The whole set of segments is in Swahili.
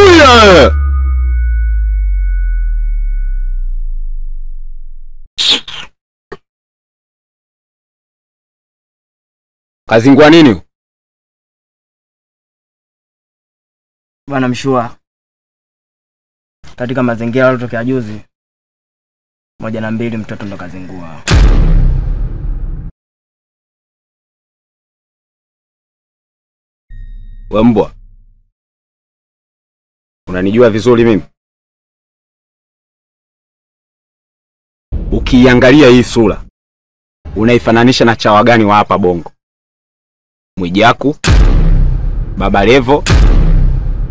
Tulia! Kazingua nini? Bwana Mshua, katika mazingira yalotokea juzi 1 na 2 mtoto ndo kazingua. We mbwa, unanijua vizuri mimi? Ukiangalia hii sura, unaifananisha na chawa gani wa hapa Bongo? Mwijaku, Baba Levo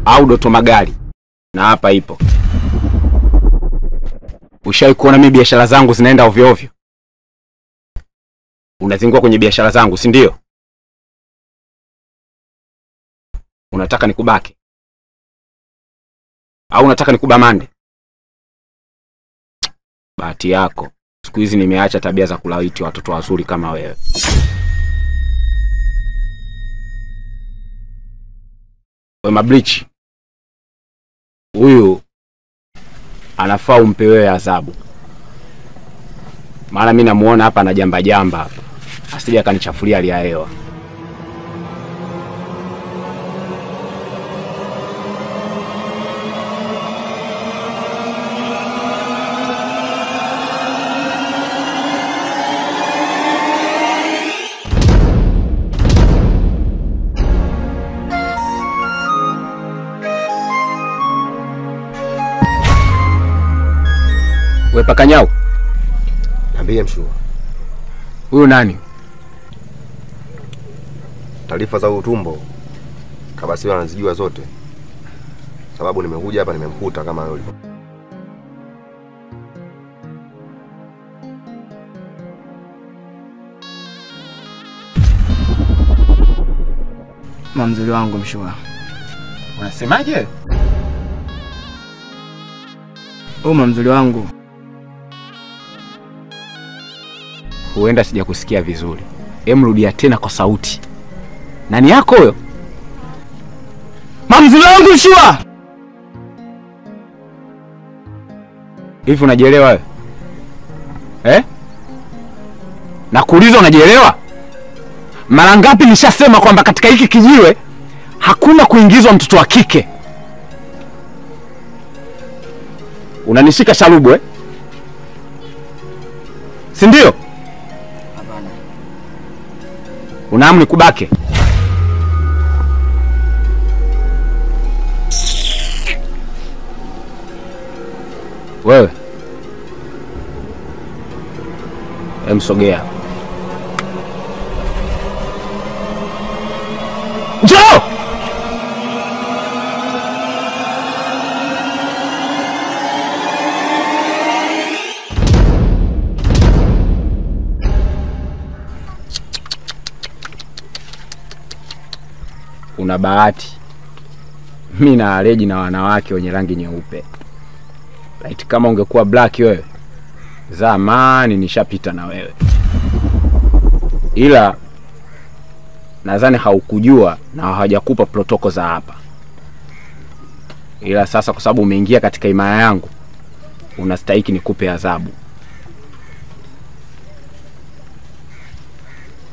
au Doto Magari? Na hapa ipo. Ushawahi kuona mimi biashara zangu zinaenda ovyo ovyo? Unazingua kwenye biashara zangu, si ndio? Unataka nikubake? Au unataka nikubamande? Bahati yako. Siku hizi nimeacha tabia za kulawiti watoto wazuri kama wewe. We Mablichi, huyu anafaa umpe wewe adhabu. Maana mimi namuona hapa na jamba hapa. Asije akanichafulia hali ya hewa. We Pakanyao. Niambie Mshua. Huyu nani? Taarifa za utumbo Kabasiwa anazijua zote. Sababu nimekuja hapa nimemkuta kama yule. Mamzuri wangu Mshua. Unasemaje? Mamzuri wangu. Huenda sijakusikia vizuri. Rudia tena kwa sauti. Nani yako huyo? Mamzuri wangu Mshua. Hivi unajielewa wewe? Nakuuliza unajielewa? Mara ngapi nishasema kwamba katika hiki kijiwe hakuna kuingizwa mtoto wa kike? Unanishika sharubu si ndio? Hapana. Unaamni kubake? Wewe msogea. Njoo! Una bahati. Mimi na allergy na wanawake wenye rangi nyeupe. Laiti kama ungekuwa black wewe, zamani nishapita na wewe. Ila nadhani haukujua na hawajakupa protoko za hapa. Ila sasa kwa sababu umeingia katika imaya yangu, unastahili nikupe adhabu.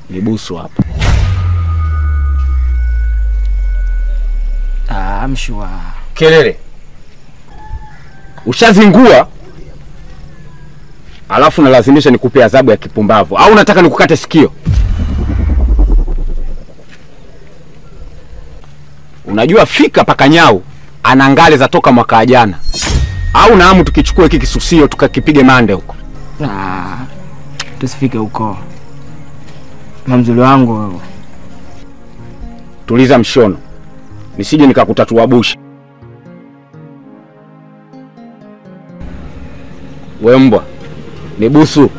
Nibusu hapa. Mshua. Kelele. Ushazingua. Alafu nalazimisha nikupe adhabu ya kipumbavu. Au unataka nikukate sikio? Unajua fika Pakanyao ana ngale za toka mwaka jana. Au naamu tukichukua hiki kisusio tukakipige mande huko. Tusifike huko. Mamzuri wangu wewe. Tuliza mshono. Nisije nikakutatua bushi. We mbwa, nibusu.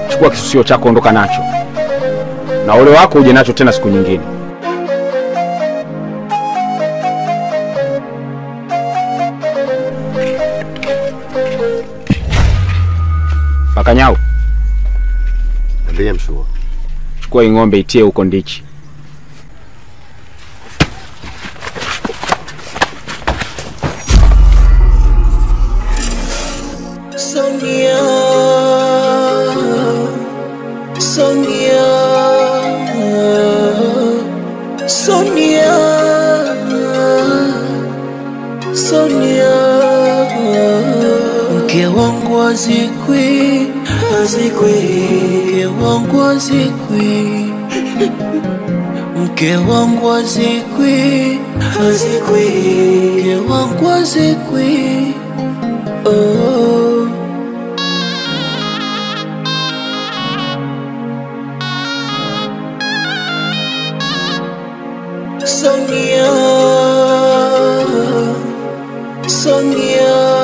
Chukua kisusio chako ondoka nacho. Na ole wako uje nacho tena siku nyingine. Kanyau, Ndiye mshua. chukua ng'ombe itie huko ndichi. Sonia, Sonia, Sonia, Sonia, mke wangu azikwi, azikwi, mke wangu azikwi, mke wangu azikwi, azikwi, mke wangu azikwi. Oh, Sonia, Sonia.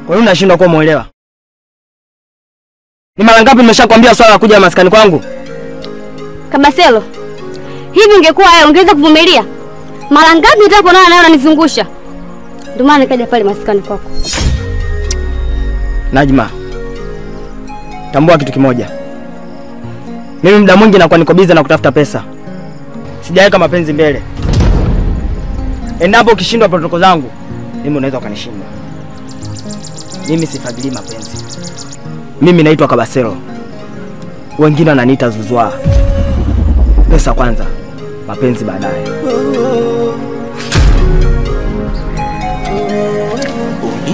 Kwa nini unashindwa kuwa muelewa? Ni mara ngapi nimeshakwambia swala la kuja maskani kwangu? Kabaselo, hivi ungekuwa wewe ungeweza kuvumilia? Mara ngapi nataka kuonana naye unanizungusha? Ndio maana nikaja pale maskani kwako. Najma, tambua kitu kimoja. Mimi muda mwingi nakuwa niko busy na kutafuta pesa. Sijaweka mapenzi mbele. Endapo ukishindwa protokoli zangu, mimi unaweza ukanishinda. Mimi sifadhili mapenzi. Mimi naitwa Kabaselo. Wengine wananiita Zuzwa. Pesa kwanza, mapenzi baadaye.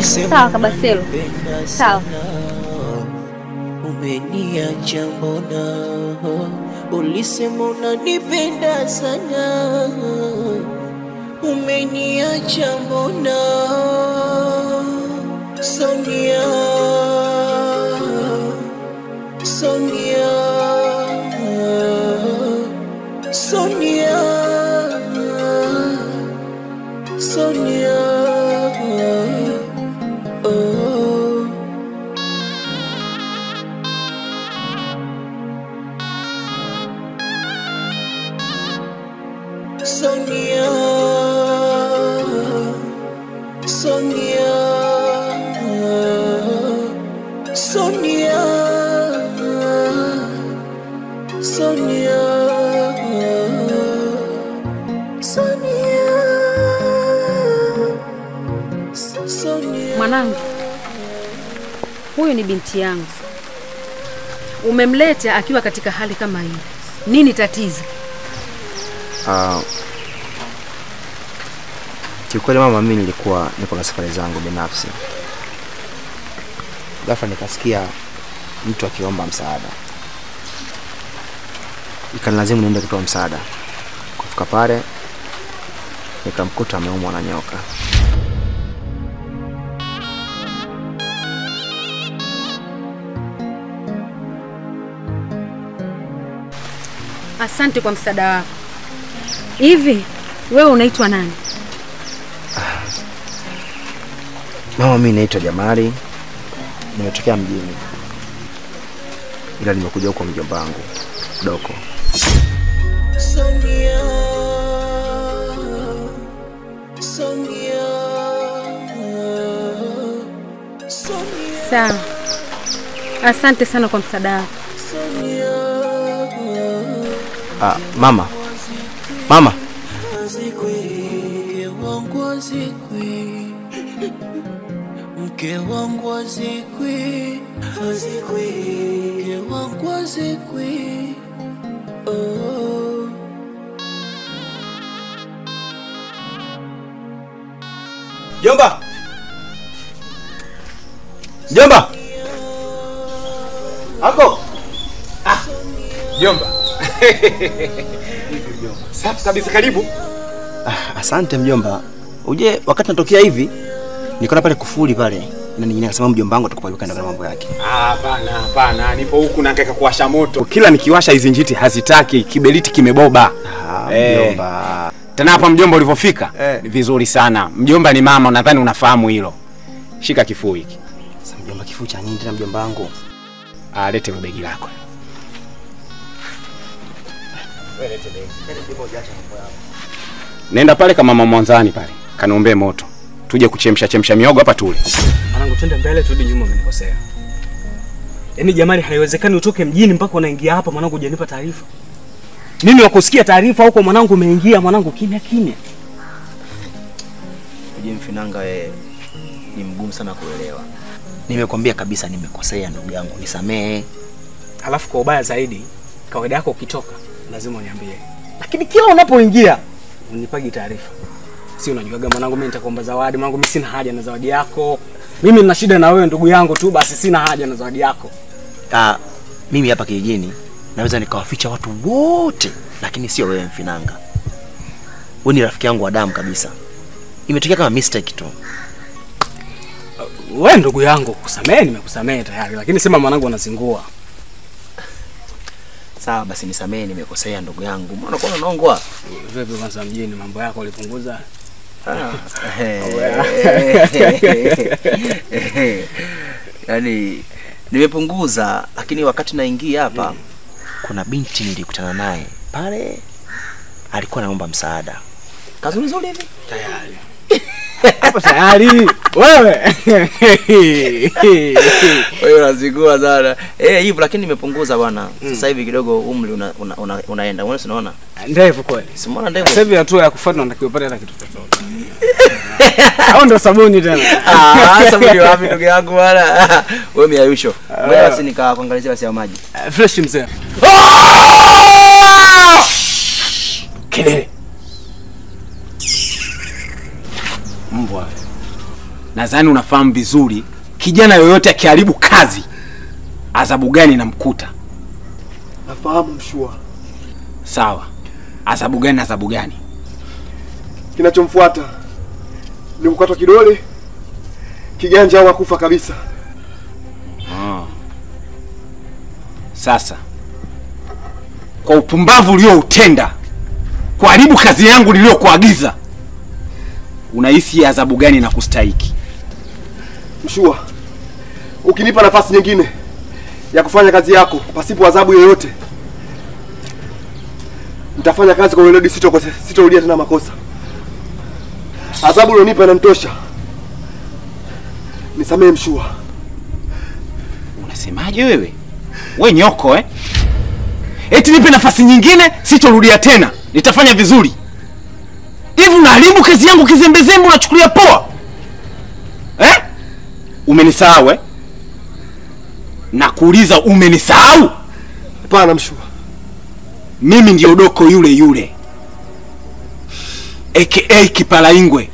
Sawa Kabaselo. Sawa. Umeniacha mbona? Ulisema unanipenda sana. Umeniacha mbona? Sonia, Sonia, Sonia, Sonia. Oh, Sonia, Sonia, Sonia, Sonia, Sonia. Mwanangu, huyu ni binti yangu. Umemleta akiwa katika hali kama hii. Nini tatizo? Kiukweli mama, mimi nilikuwa niko na safari zangu binafsi. Ghafla nikasikia mtu akiomba msaada. Ikanilazimu niende kutoa msaada. Kufika pale nikamkuta ameumwa na nyoka. Asante kwa msaada wako. Hivi wewe unaitwa nani? Mama, mimi naitwa Jamali. Nimetokea mjini. Ila nimekuja huko mjomba wangu Doko. Sonia, Sonia, Sonia, Sawa. Asante sana kwa msaada wako. Sonia. Mama. Mama. Mke wangu azikwi, mke wangu azikwi, mke wangu azikwi. Oh. Jomba! Jomba! Ako! Jomba! Safi kabisa, karibu. Asante mjomba. Uje wakati natokea hivi nikaona pale kufuli pale. Na nyingine akasema mjomba wangu atakupa kwenda na mambo yake. Hapana, nipo huku naangaika kuwasha moto. Kila nikiwasha hizi njiti hazitaki, kiberiti kimeboba. Mjomba. Tena hapa mjomba ulivyofika ni vizuri sana. Mjomba ni mama, nadhani unafahamu hilo. Shika kifuu hiki. Sasa mjomba, kifuu cha nini tena mjomba wangu? Lete begi lako. Wewe lete begi. Ndipo hujaacha mambo yako. Nenda pale kama mama mwanzani pale. Kaniombe moto. Tuje kuchemsha miogo hapa tule. Mwanangu, twende mbele turudi nyuma, umenikosea. Yaani Jamali, haiwezekani utoke mjini mpaka unaingia hapa mwanangu hujanipa taarifa. Mimi wakusikia taarifa huko mwanangu umeingia mwanangu kimya. Uje Mfinanga, wewe ni mgumu sana kuelewa. Nimekwambia kabisa nimekosea ndugu yangu, nisamee. Halafu kwa ubaya zaidi, kawaida yako ukitoka lazima uniambie. Lakini kila unapoingia unipagi taarifa. Si unajuaga mwanangu, mimi nitakuomba zawadi. Mwanangu, mimi sina haja na zawadi yako. Mimi nina shida na wewe ndugu yangu tu, basi sina haja na zawadi yako. Mimi hapa kijijini naweza nikawaficha watu wote, lakini sio wewe Mfinanga. Wewe ni rafiki yangu wa damu kabisa. Imetokea kama mistake tu. Wewe ndugu yangu, kusamehe nimekusamehe tayari, lakini sema mwanangu anazingua. Sawa basi nisamee, nimekosea ndugu yangu. Mbona kwa unaongwa? Vipi kwanza mjini mambo yako ulipunguza? Yaani nimepunguza, lakini wakati naingia hapa kuna binti nilikutana naye pale, alikuwa anaomba msaada. Kazuri hivi Tayari. Hapa tayari. Wewe. Wewe unazingua sana. Hivyo lakini nimepunguza bwana. Sasa hivi kidogo umri unaenda. Wewe unaona? Ndevu kweli. Simona ndevu. Sasa hivi hatua ya kufuata unatakiwa upate hata kitu chochote. Au ndo sabuni tena? Sabuni wapi ndugu yangu bwana? Wewe miayusho. Wewe basi nikakuangalizia basi ya maji. Fresh mzee. Kelele. Mbwa. Nadhani unafahamu vizuri kijana yoyote akiharibu kazi adhabu gani namkuta. Nafahamu mshua. Sawa. Adhabu gani? Kinachomfuata ni kukatwa kidole, kiganja au kufa kabisa. Sasa kwa upumbavu ulioutenda kuharibu kazi yangu niliyokuagiza, unahisi adhabu gani na kustahiki? Mshua, ukinipa nafasi nyingine ya kufanya kazi yako pasipo adhabu yoyote, nitafanya kazi kwa weledi, sitorudia tena makosa. Adhabu ulionipa inanitosha. Nisamee mshua. Unasemaje wewe? Wewe nyoko Eti nipe nafasi nyingine, sitorudia tena. Nitafanya vizuri. Hivi unaharibu kazi yangu kizembezembe, unachukulia poa? Umenisahau Nakuuliza, umenisahau? Hapana mshua. Mimi ndio Doko yule. AKA Kipalaingwe.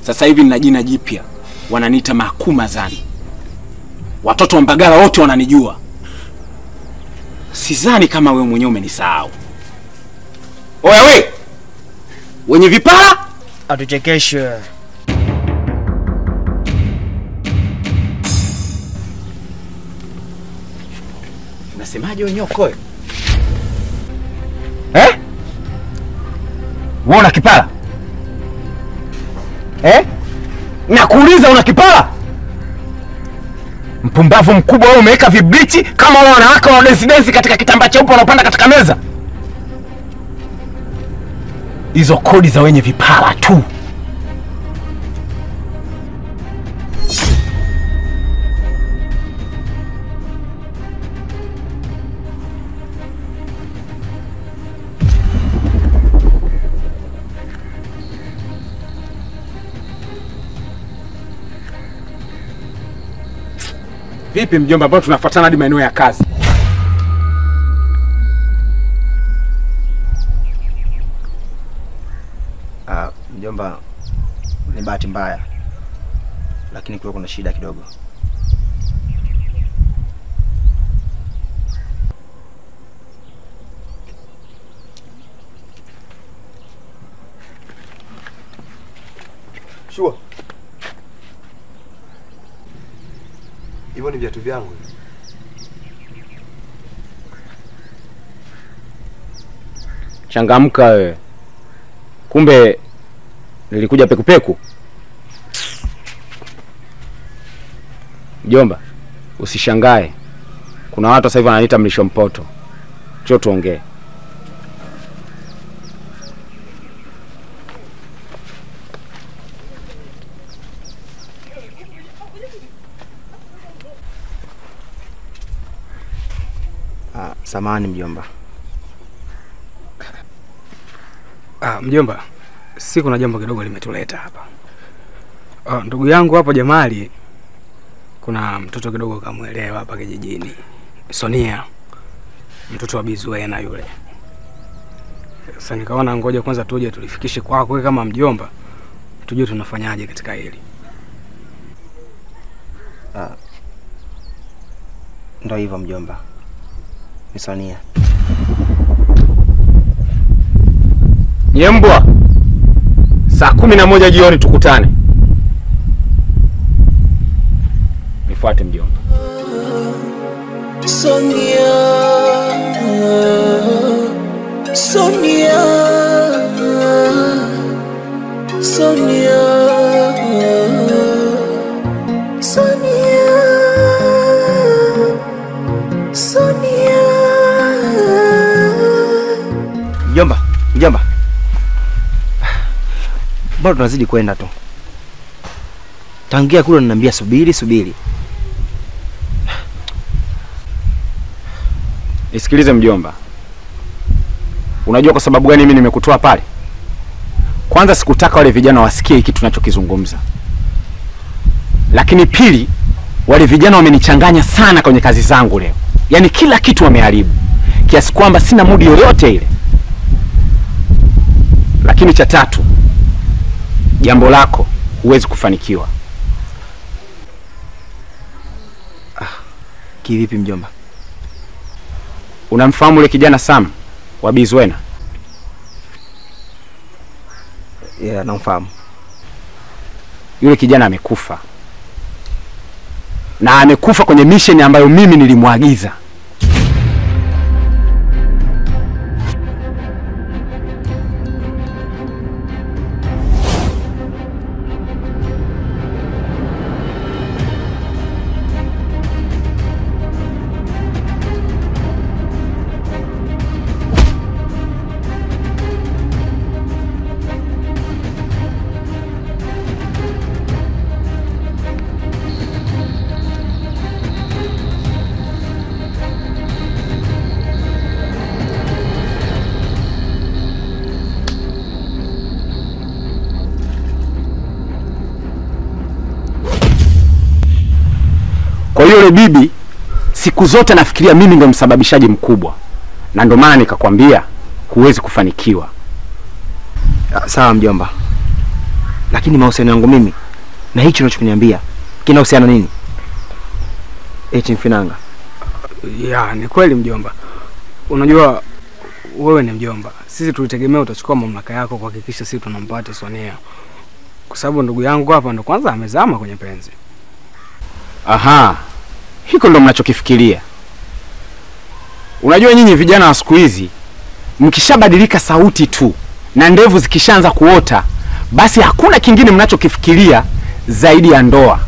Sasa hivi nina jina jipya. Wananiita Makumazani. Watoto wa Mbagala wote wananijua. Sidhani kama wewe mwenyewe umenisahau. Oya we! Wenye vipara? Atuchekeshe. Unasemaje wewe nyoko? Wewe una kipara? Nakuuliza una kipara? Mpumbavu mkubwa wewe, umeweka vibrichi kama wale wanawake wa dance katika kitambaa cheupe wanapanda katika meza. Hizo kodi za wenye vipara tu. Vipi mjomba, ambao tunafuatana hadi maeneo ya kazi? Mjomba, ni bahati mbaya, lakini kuna shida kidogo. Shua. Hivyo ni viatu vyangu. Changamka wewe. Kumbe nilikuja pekupeku. Mjomba, usishangae. Kuna watu sasa hivi wananiita mlisho mpoto. Njoo tuongee. Samahani mjomba. Mjomba, si kuna jambo kidogo limetuleta hapa. Ndugu yangu hapo Jamali, kuna mtoto kidogo kamuelewa hapa kijijini. Sonia, mtoto wa Bizuena yule. Sasa nikaona ngoja kwanza tuje tulifikishe kwako kama mjomba, tujue tunafanyaje katika hili. Ndio hivyo mjomba. Ni Sonia. Nyembwa. Saa 11 jioni tukutane. Nifuate mjomba. Sonia, Sonia, Sonia, Sonia, Sonia. Mjomba. Bado tunazidi kwenda tu. Tangia kule unaniambia subiri. Nisikilize mjomba. Unajua kwa sababu gani mimi nimekutoa pale? Kwanza sikutaka wale vijana wasikie kitu tunachokizungumza. Lakini pili, wale vijana wamenichanganya sana kwenye kazi zangu leo. Yaani kila kitu wameharibu. Kiasi kwamba sina mudi yoyote ile. Lakini cha tatu, jambo lako huwezi kufanikiwa. Kivipi mjomba? Unamfahamu yule kijana Sam wa Bizuena? Yeah, namfahamu. Yule kijana amekufa. Na amekufa kwenye mission ambayo mimi nilimwagiza. Kwa hiyo yule bibi siku zote nafikiria mimi ndio msababishaji mkubwa. Na ndio maana nikakwambia huwezi kufanikiwa. Sawa mjomba. Lakini mahusiano yangu mimi na hicho unachokuniambia kinahusiana nini? Eti Mfinanga. Ni kweli mjomba. Unajua wewe ni mjomba. Sisi tulitegemea utachukua mamlaka yako kuhakikisha sisi tunampata Sonia. Kwa sababu ndugu yangu hapa ndo kwanza amezama kwenye penzi. Aha. Hiko ndo mnachokifikiria. Unajua nyinyi vijana wa siku hizi mkishabadilika sauti tu na ndevu zikishaanza kuota, basi hakuna kingine mnachokifikiria zaidi ya ndoa.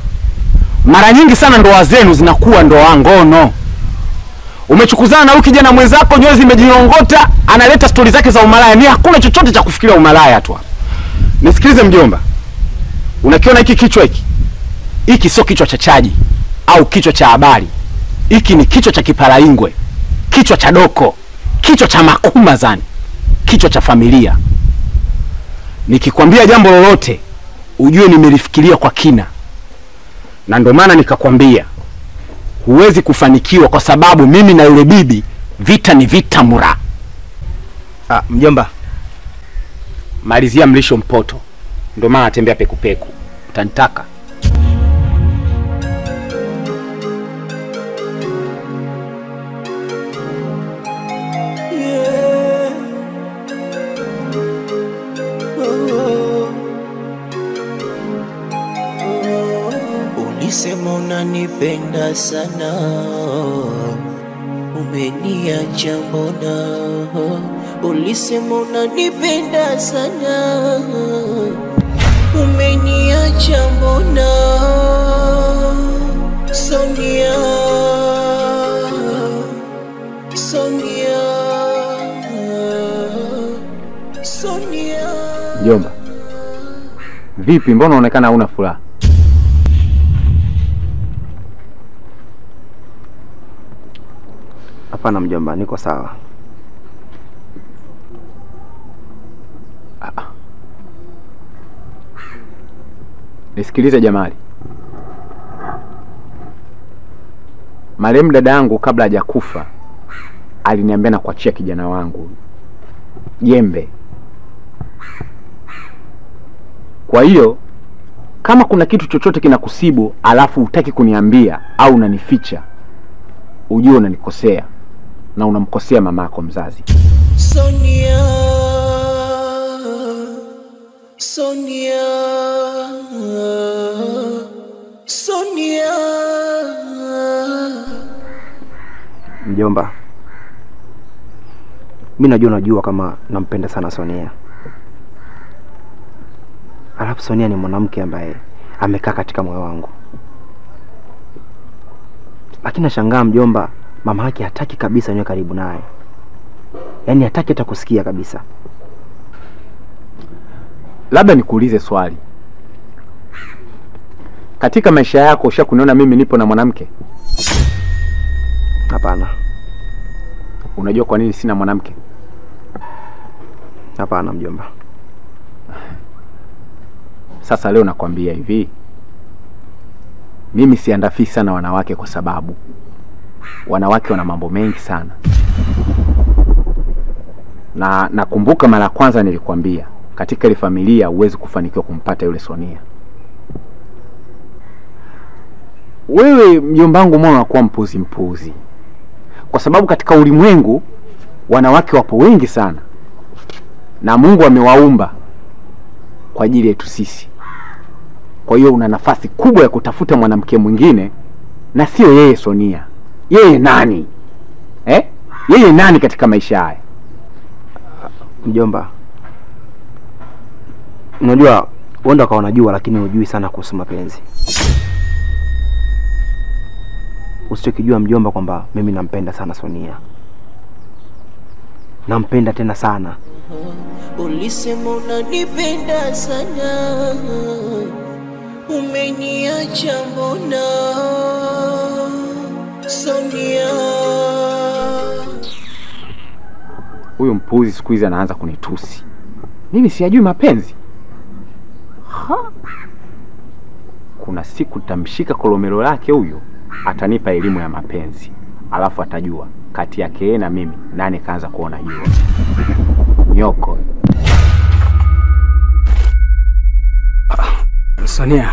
Mara nyingi sana ndoa zenu zinakuwa ndoa ngono. Umechukuzana na huyu kijana mwenzako, nyozi zimejiongota, analeta stori zake za umalaya. Ni hakuna chochote cha kufikiria umalaya tu. Nisikilize mjomba. Unakiona hiki kichwa hiki? Hiki sio kichwa cha chaji au kichwa cha habari. Hiki ni kichwa cha kipalaingwe, kichwa cha doko, kichwa cha makuma zani, kichwa cha familia. Nikikwambia jambo lolote, ujue nimelifikiria kwa kina. Na ndio maana nikakwambia huwezi kufanikiwa, kwa sababu mimi na yule bibi vita ni vita mura. Mjomba, malizia mlisho mpoto. Ndio maana natembea pekupeku. Utanitaka? Ulisema unanipenda sana, umeniacha mbona? Ulisema unanipenda sana, umeniacha mbona? Sonia, Sonia, Sonia. Mjomba, vipi, mbona unaonekana huna furaha? Hapana mjomba, niko sawa. Nisikilize Jamali. Marehemu dada yangu kabla hajakufa aliniambia na kuachia kijana wangu jembe. Kwa hiyo kama kuna kitu chochote kinakusibu alafu hutaki kuniambia au unanificha, ujue unanikosea na unamkosea mamako mzazi. Sonia, Sonia, Sonia. Mjomba, mimi najua kama nampenda sana Sonia. Alafu Sonia ni mwanamke ambaye amekaa katika moyo wangu. Lakini nashangaa mjomba, mama yake hataki kabisa niwe karibu naye. Yaani hataki hata kusikia kabisa. Labda nikuulize swali. Katika maisha yako ushakuniona mimi nipo na mwanamke? Hapana. Unajua kwa nini sina mwanamke? Hapana mjomba. Sasa leo nakwambia hivi. Mimi siandafii sana wanawake, kwa sababu wanawake wana mambo mengi sana. Na nakumbuka mara kwanza nilikwambia katika ile familia huwezi kufanikiwa kumpata yule Sonia. Wewe mjombangu, mbona unakuwa mpuzi? Kwa sababu katika ulimwengu wanawake wapo wengi sana, na Mungu amewaumba kwa ajili yetu sisi. Kwa hiyo una nafasi kubwa ya kutafuta mwanamke mwingine, na sio yeye Sonia. Yeye nani? Yeye nani katika maisha haya? Mjomba, unajua wanda kwa unajua, lakini hujui sana kuhusu mapenzi. Usichokijua mjomba kwamba mimi nampenda sana Sonia. Nampenda tena sana. Ulisema unanipenda sana, umeniacha mbona? Sonia. Huyu mpuzi siku hizi anaanza kunitusi. Mimi siyajui mapenzi. Kuna siku tamshika kolomelo lake huyo, atanipa elimu ya mapenzi. Alafu atajua kati yake yeye na mimi nani kaanza kuona jua. Nyoko. Sonia.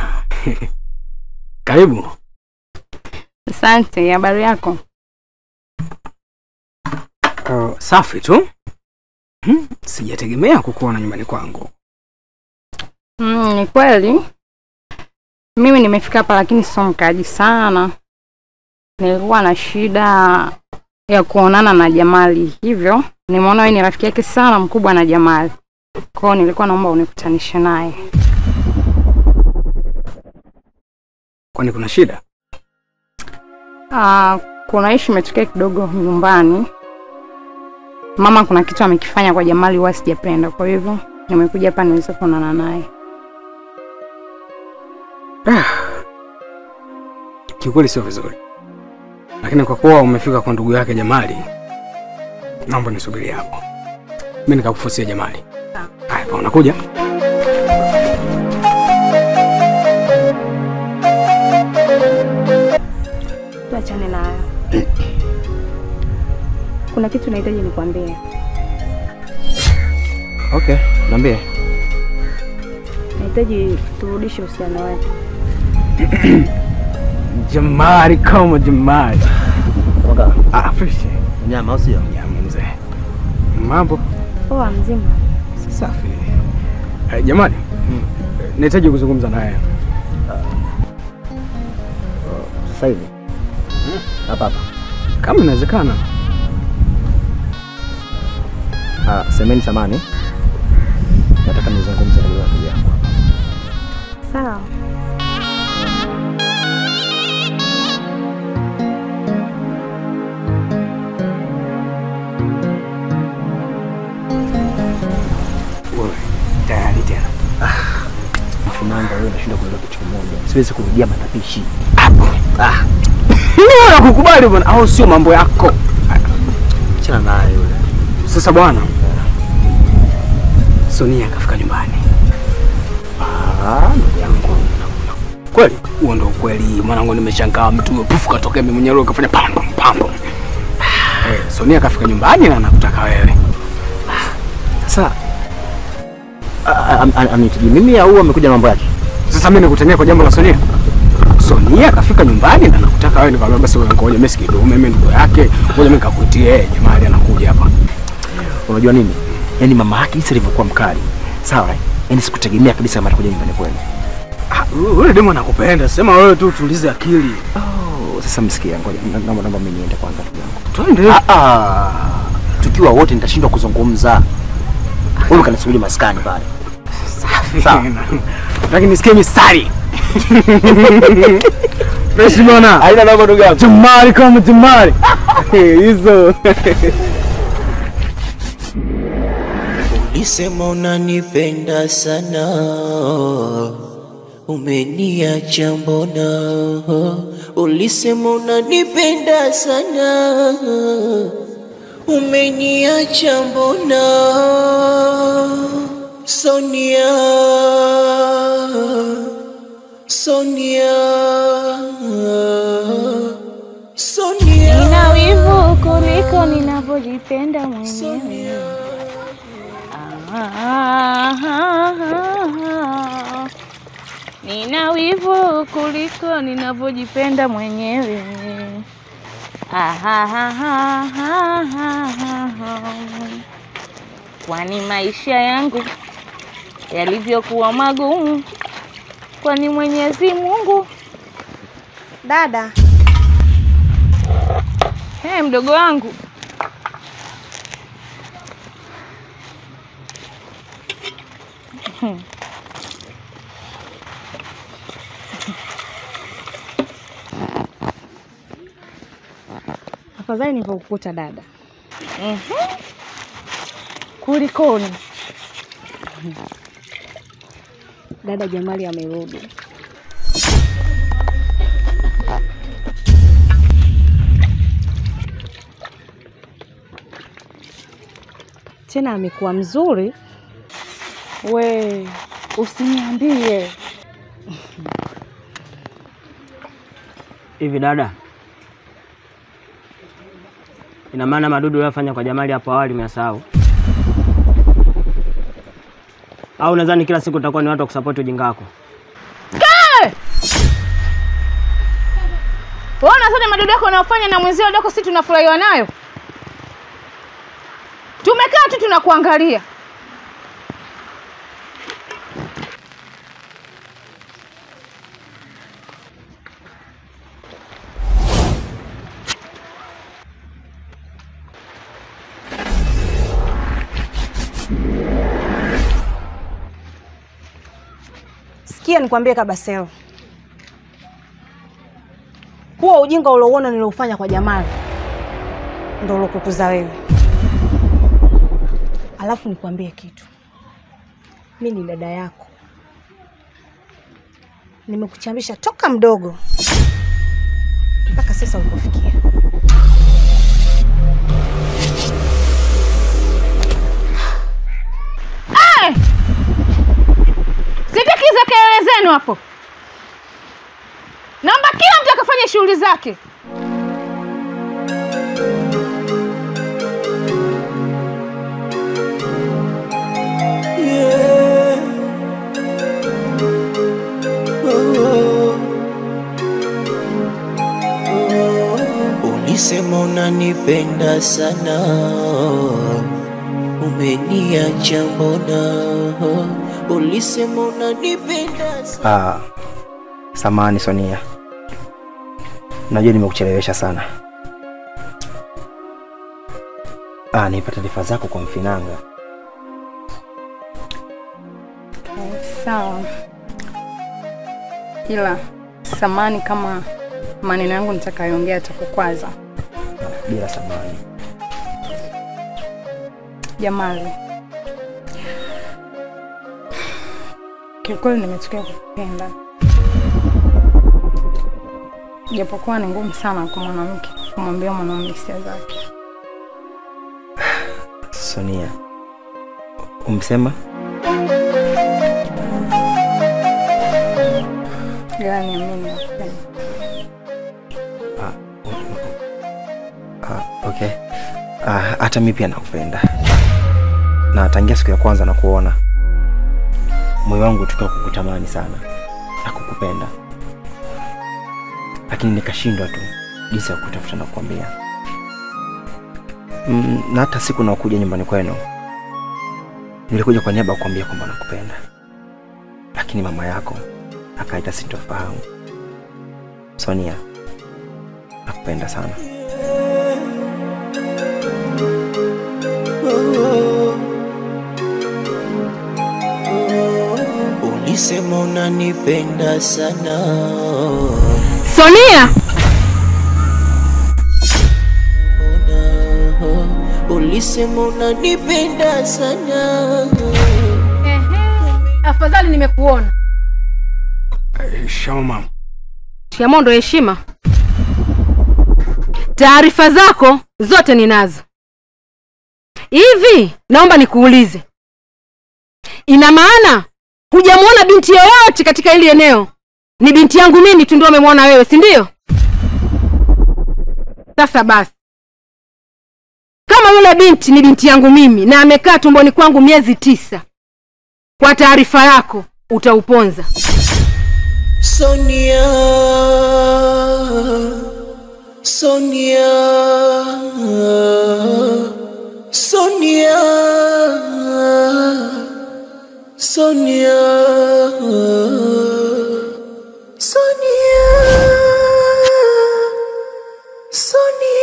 Karibu. Asante, habari yako? Safi tu. Sijategemea kukuona nyumbani kwangu. Ni kweli. Mimi nimefika hapa lakini sio mkaji sana. Nilikuwa na shida ya kuonana na Jamali. Hivyo nimeona wewe ni rafiki yake sana mkubwa na Jamali. Kwa hiyo nilikuwa naomba unikutanishe naye. Kwani kuna shida? Kuna issue imetokea kidogo nyumbani. Mama kuna kitu amekifanya kwa Jamali huwa sijapenda. Kwa hivyo nimekuja hapa niweze kuonana naye. Kiukweli sio vizuri. Lakini kwa kuwa umefika kwa ndugu yake Jamali, naomba nisubiri hapo. Mimi nikakufusia Jamali. Haya, kwa unakuja? Tuachane nayo. Kuna kitu nahitaji nikwambie. Okay, niambie. Nahitaji turudishe uhusiano wetu. Jamali kama Jamali. Waka. Fresh. Nyama au sio? Nyama mzee. Mambo? Poa mzima. Safi. Jamali. Nahitaji kuzungumza naye. Sasa hivi. Hapa. Kama inawezekana. Semeni samani. Nataka nizungumze na ndugu yako. Sawa. Tayari tena. Mfunanga wewe unashinda kuelewa kitu kimoja. Siwezi kurudia matapishi. Mimi nakukubali bwana, au sio mambo yako? Achana naye yule. Sasa bwana. Sonia kafika nyumbani. Ndugu yangu. Kweli? Huo ndio kweli. Mwanangu nimeshangaa mtu pufu katokea mimi mwenyewe kafanya pambo. Sonia kafika nyumbani na anakutaka wewe. Sasa anitiji mimi au amekuja na mambo yake? Sasa mimi nikutania kwa jambo la Sonia. Sonia kafika nyumbani na anakutaka wewe, nikamwambia basi wewe ngoja mimi sikidume mimi ndugu yake. Ngoja mimi nikakuitie Jamali anakuja hapa. Unajua nini? Yaani mama yake jinsi alivyokuwa mkali. Sawa? Yaani sikutegemea kabisa kama atakuja nyumbani kwenu. Wewe demo anakupenda. Sema wewe tu tulize akili. Sasa msikia, ngoja naomba mimi niende kwanza ndugu yangu. Twende. Tukiwa wote nitashindwa kuzungumza. Wewe kanisubiri maskani pale. Sawa. Lakini nisikie mistari. Fresh bwana. Haina namba ndugu yangu. Jamali kama Jamali. Hizo. Ulisema unanipenda sana, umeniacha mbona? Ulisema unanipenda sana, umeniacha mbona? Sonia, Sonia, Sonia. Nina wivu kuliko ninavyojipenda mwenyewe. Nina wivu kuliko ninavyojipenda mwenyewe. Kwani maisha yangu yalivyokuwa magumu, kwani Mwenyezi Mungu. Dada. Mdogo wangu. Afadhali nilipokukuta dada. Kulikoni? Dada Jamali amerudi. Tena amekuwa mzuri. We, usiniambie. Hivi dada, ina maana madudu uliyofanya kwa Jamali hapo awali umesahau? Au nadhani kila siku utakuwa ni watu wa kusupport ujinga wako? Wewe unasema madudu yako unayofanya na mwenzio dako sisi tunafurahiwa nayo? Tumekaa tu tunakuangalia. Sikia nikwambie Kabaselo. Huo ujinga uliouona niliofanya kwa Jamali ndio ulokukuza wewe. Alafu nikwambie kitu. Mimi ni dada yako. Nimekuchambisha toka mdogo mpaka sasa ulipofikia. Sitikiza kelele zenu hapo. Naomba kila mtu akafanye shughuli zake. Ulisema unanipenda sana, umeniacha mbona? Ulisema unanipenda sana. Samahani Sonia. Najua nimekuchelewesha sana. Nipata taarifa zako kwa Mfinanga. Sawa. Ila samahani kama maneno yangu nitakayoongea atakukwaza. Bila samahani. Jamali. Kiukweli nimetokea kukupenda. Japokuwa ni ngumu sana kwa mwanamke kumwambia mwanamume hisia zake. Sonia. Umsema? Yaani mimi nakupenda. Okay. Hata mimi pia nakupenda. Na tangia siku ya kwanza na kuona moyo wangu tukao kukutamani sana na kukupenda. Lakini nikashindwa tu jinsi ya kutafuta na kukwambia. Na hata siku nakuja nyumbani kwenu nilikuja kwa niaba ya kukwambia kwamba nakupenda. Lakini mama yako akaita sintofahamu. Sonia, nakupenda sana. Ulisema unanipenda sana. Sonia! Ulisema unanipenda sana. Afadhali nimekuona. Shoma. Shikamoo ndo heshima. Taarifa zako zote ninazo. Hivi naomba nikuulize. Ina maana hujamuona binti yoyote katika hili eneo? Ni binti yangu mimi tu ndio umemwona wewe, si ndio? Sasa basi. Kama yule binti ni binti yangu mimi na amekaa tumboni kwangu miezi 9. Kwa taarifa yako utauponza. Sonia, Sonia, Sonia, Sonia, Sonia, Sonia.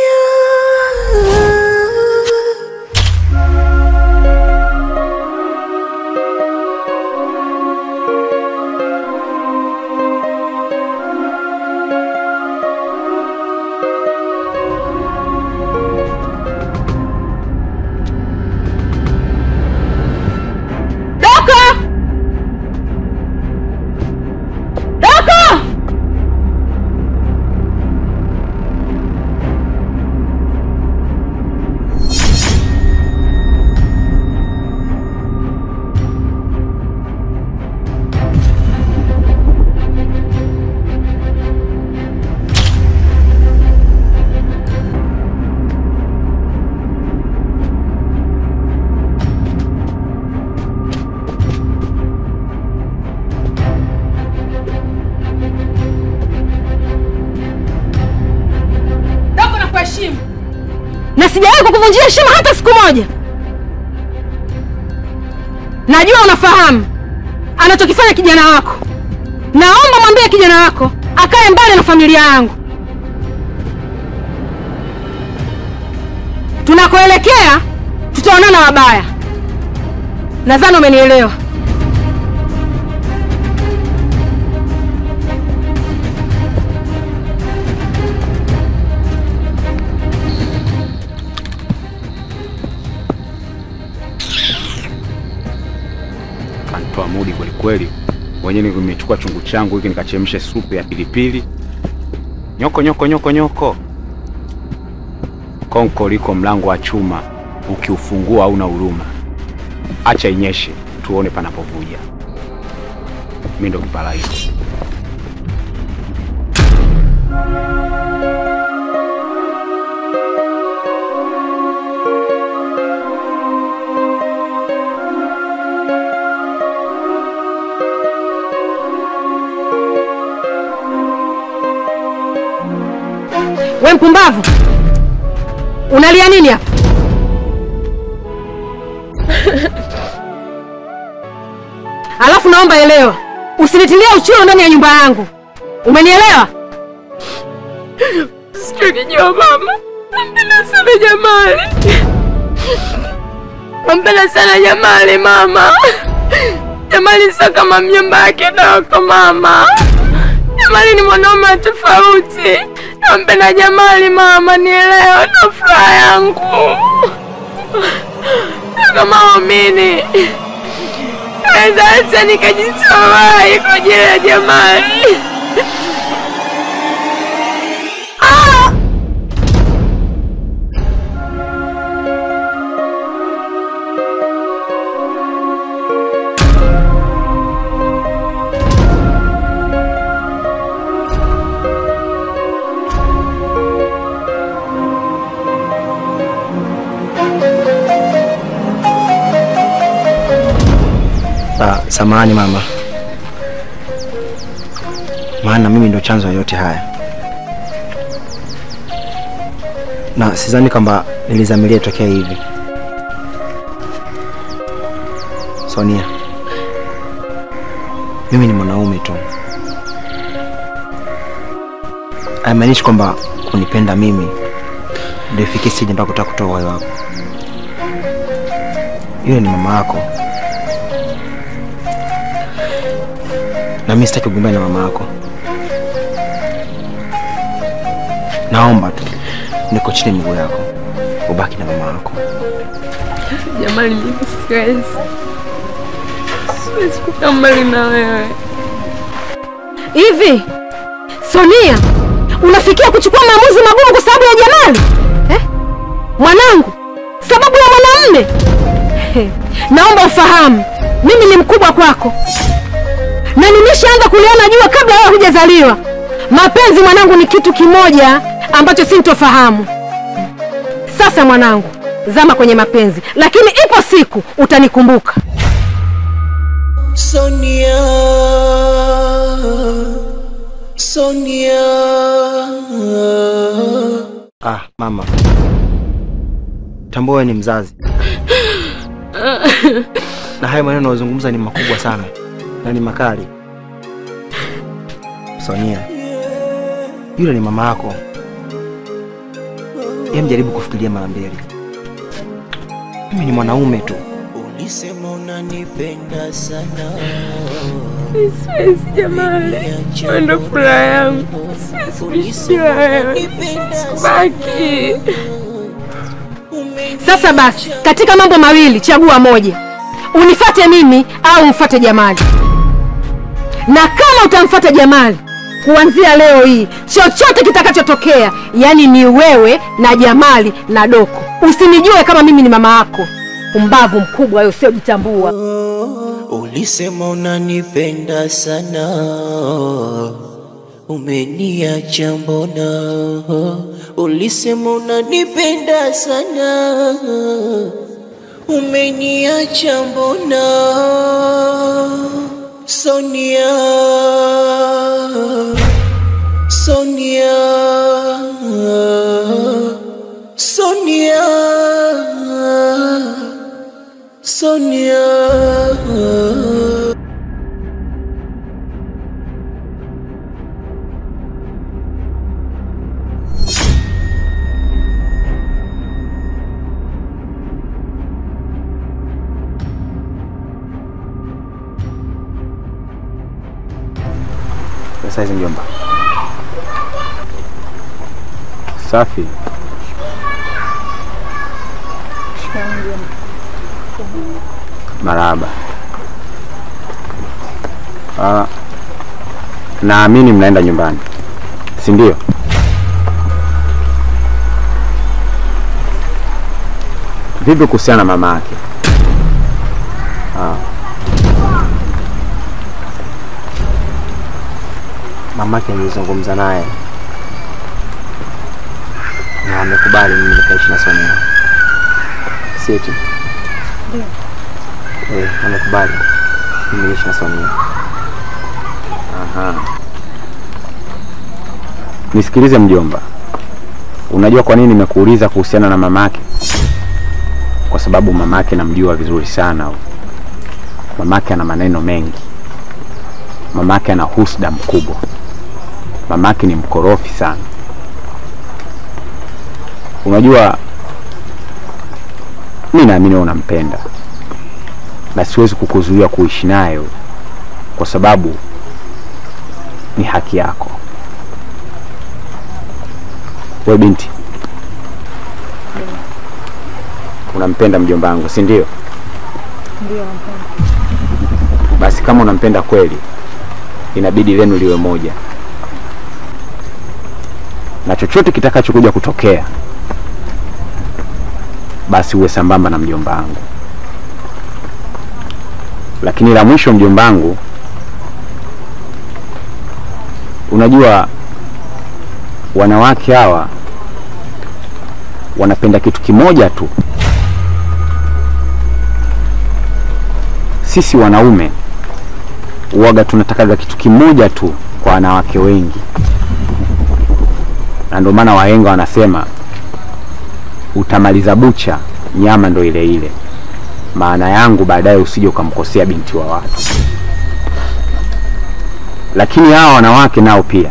Na sijawahi kukuvunjia heshima hata siku moja. Najua unafahamu anachokifanya kijana wako. Naomba mwambie kijana wako akae mbali na familia yangu. Tunakoelekea tutaonana wabaya. Nadhani umenielewa. kweli. Wenyewe nimechukua chungu changu hiki nikachemsha supu ya pilipili. Nyoko nyoko nyoko nyoko. Konko liko mlango wa chuma, ukiufungua hauna huruma. Acha inyeshe tuone panapovuja. Mimi ndo kipala hicho. We mpumbavu! Unalia nini hapa? Alafu naomba elewa, usinitilie uchuro ndani ya nyumba yangu. Umenielewa? Sikujua mama. Nampenda sana Jamali. Nampenda sana Jamali mama. Jamali sio kama mjomba wake dogo mama. Jamali ni mwanaume tofauti. Nampenda Jamali mama, nielewe na furaha yangu. Kama waamini. Sasa nikajitoa kwa ajili ya Jamali. Samahani mama, maana mimi ndo chanzo yote haya, na sidhani kwamba nilizamilia tokea hivi. Sonia, mimi ni mwanaume tu. Haimaanishi kwamba kunipenda mimi ndio ifikie sije mpaka kutaka kutoa uhai wako. Yule ni mama yako, na mimi sitaki kugombana na mama yako. Naomba tu niko chini miguu yako, ubaki na mama yako. Jamali, mimi siwezi kukaa mbali na wewe. Hivi Sonia, unafikia kuchukua maamuzi magumu kwa sababu ya Jamali? Mwanangu, sababu ya mwanamume? Naomba ufahamu, mimi ni mkubwa kwako. Na nimeshaanza kuliona jua kabla wewe hujazaliwa. Mapenzi mwanangu ni kitu kimoja ambacho sintofahamu. Sasa mwanangu, zama kwenye mapenzi, lakini ipo siku utanikumbuka. Sonia, Sonia. Mama, tambua ni mzazi. Na haya maneno unayozungumza ni makubwa sana na ni makali. Sonia, yule ni mama yako. Jaribu kufikiria mara mbili. Mimi ni mwanaume tu. Ulisema unanipenda sana. Siwezi Jamali, ndo furaha yangu. Siwezi wewe. Baki. Sasa basi, katika mambo mawili chagua moja. Unifuate mimi au umfuate Jamali. Na kama utamfuata Jamali, kuanzia leo hii chochote kitakachotokea, yani ni wewe na Jamali na Doko. Usinijue kama mimi ni mama yako. Umbavu mkubwa wewe, sio jitambua. Ulisema unanipenda sana, umeniacha mbona? Ulisema unanipenda sana, umeniacha mbona? Sonia, Sonia, Sonia, Sonia. Sasa hizi mjomba. Safi. Marahaba. Naamini mnaenda nyumbani, si ndio? Vipi kuhusiana na mama yake? Mamake nilizungumza naye na amekubali mimi nikaishi na Sonia. Sieti? Ndio. Amekubali mimi niishi na Sonia. Nisikilize mjomba. Unajua kwa nini nimekuuliza kuhusiana na mamake? Kwa sababu mamake namjua vizuri sana. Mamake ana maneno mengi. Mamake ana husda mkubwa. Mamake ni mkorofi sana. Unajua mimi naamini unampenda. Na siwezi kukuzuia kuishi naye kwa sababu ni haki yako. Wewe binti, unampenda mjomba wangu, si ndio? Ndio nampenda. Basi kama unampenda kweli, inabidi lenu liwe moja. Na chochote kitakachokuja kutokea, basi uwe sambamba na mjomba wangu. Lakini la mwisho mjomba wangu, unajua wanawake hawa wanapenda kitu kimoja tu. Sisi wanaume uwaga tunataka kitu kimoja tu kwa wanawake wengi. Na ndio maana wahenga wanasema utamaliza bucha nyama ndo ile ile. Maana yangu baadaye usije ukamkosea binti wa watu. Lakini hawa wanawake nao pia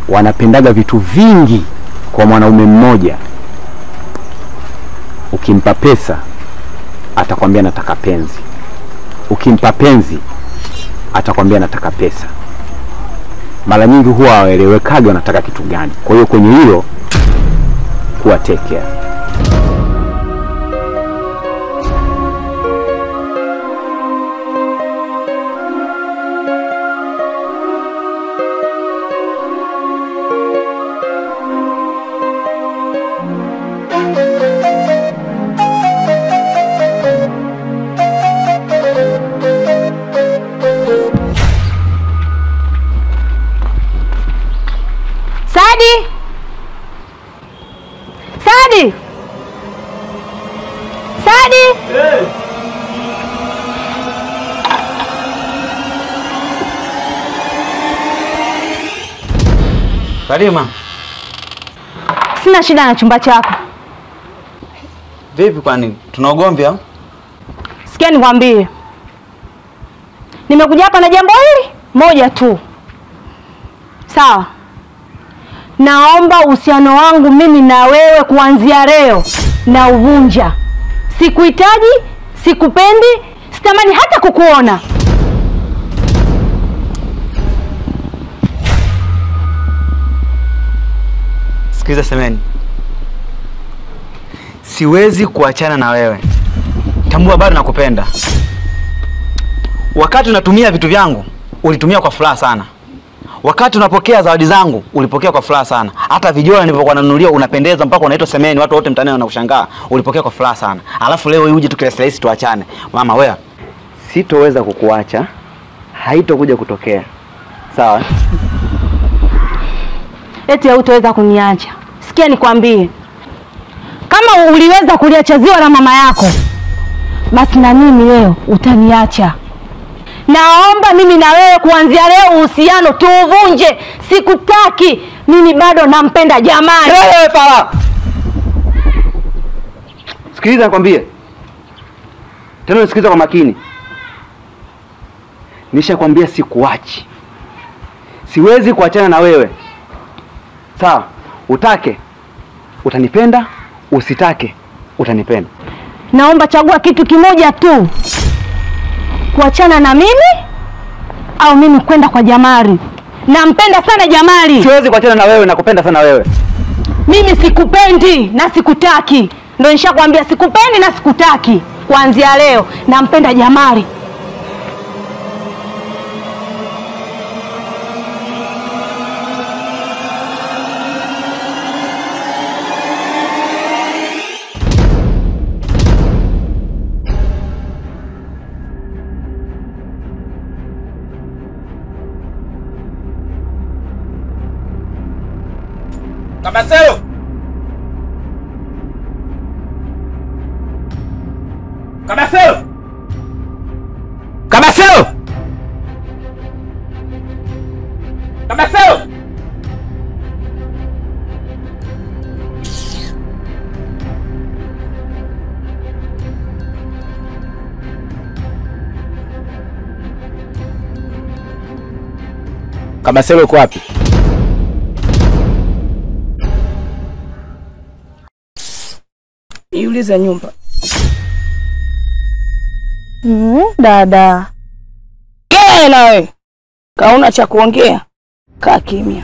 wanapendaga vitu vingi kwa mwanaume mmoja. Ukimpa pesa atakwambia nataka penzi. Ukimpa penzi atakwambia nataka pesa. Mara nyingi huwa hawaelewekaga wanataka kitu gani. Kwa hiyo kwenye hilo kuwa take care. Karima. Sina shida na chumba chako. Vipi kwani tuna ugomvi au? Sikia nikwambie. Nimekuja hapa na jambo hili moja tu. Sawa? Naomba uhusiano wangu mimi na wewe kuanzia leo na uvunja. Sikuhitaji, sikupendi, sitamani hata kukuona. Sikiliza Semeni. Siwezi kuachana na wewe. Tambua bado nakupenda. Wakati unatumia vitu vyangu, ulitumia kwa furaha sana. Wakati unapokea zawadi zangu, ulipokea kwa furaha sana. Hata vijana nilipokuwa nanunulia unapendeza mpaka unaitwa Semeni, watu wote mtaani wanakushangaa. Ulipokea kwa furaha sana. Alafu leo uje tu kila siku tuachane. Mama wewe, sitoweza kukuacha. Haitokuja kutokea. Sawa? Eti hutaweza kuniacha. Sikia nikwambie. Kama uliweza kuliacha ziwa la mama yako, basi na mimi leo utaniacha. Naomba mimi na wewe kuanzia leo uhusiano tuuvunje. Sikutaki. Mimi bado nampenda Jamali. Wewe fala. Sikiliza nikwambie. Tena nisikiliza kwa makini. Nishakwambia sikuachi. Siwezi kuachana na wewe. Sawa? Utake utanipenda, usitake utanipenda. Naomba chagua kitu kimoja tu. Kuachana na mimi au mimi kwenda kwa Jamali. Nampenda sana Jamali. Siwezi kuachana na wewe, nakupenda sana wewe. Mimi sikupendi na sikutaki. Ndio nishakwambia sikupendi na sikutaki. Kuanzia leo nampenda Jamali. Kabaselo! Kabaselo! Kabaselo! Kabaselo! Kabaselo uko wapi? Iulize nyumba. Dada. Kela wewe. Kauna cha kuongea? Kaa kimya.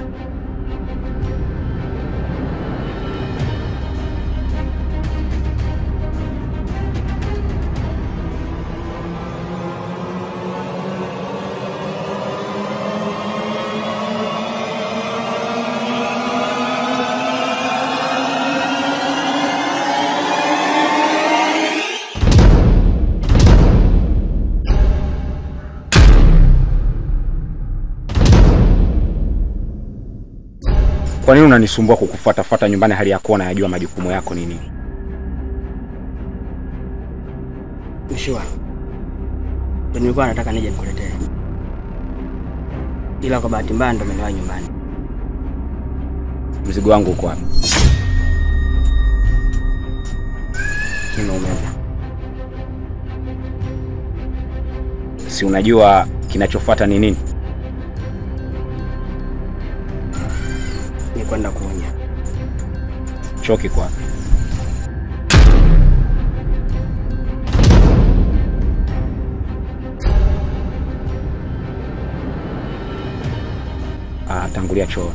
Kwa nini unanisumbua kukufuata nyumbani hali ya kuwa unayajua majukumu yako ni nini? Mshua. Nilikuwa nataka nije nikuletee. Ila kwa bahati mbaya ndo nimewahi nyumbani. Mzigo wangu uko wapi? Nimeumeza. Si unajua kinachofuata ni nini? Ni kwenda kuonya. Choki kwa wapi? Tangulia choo.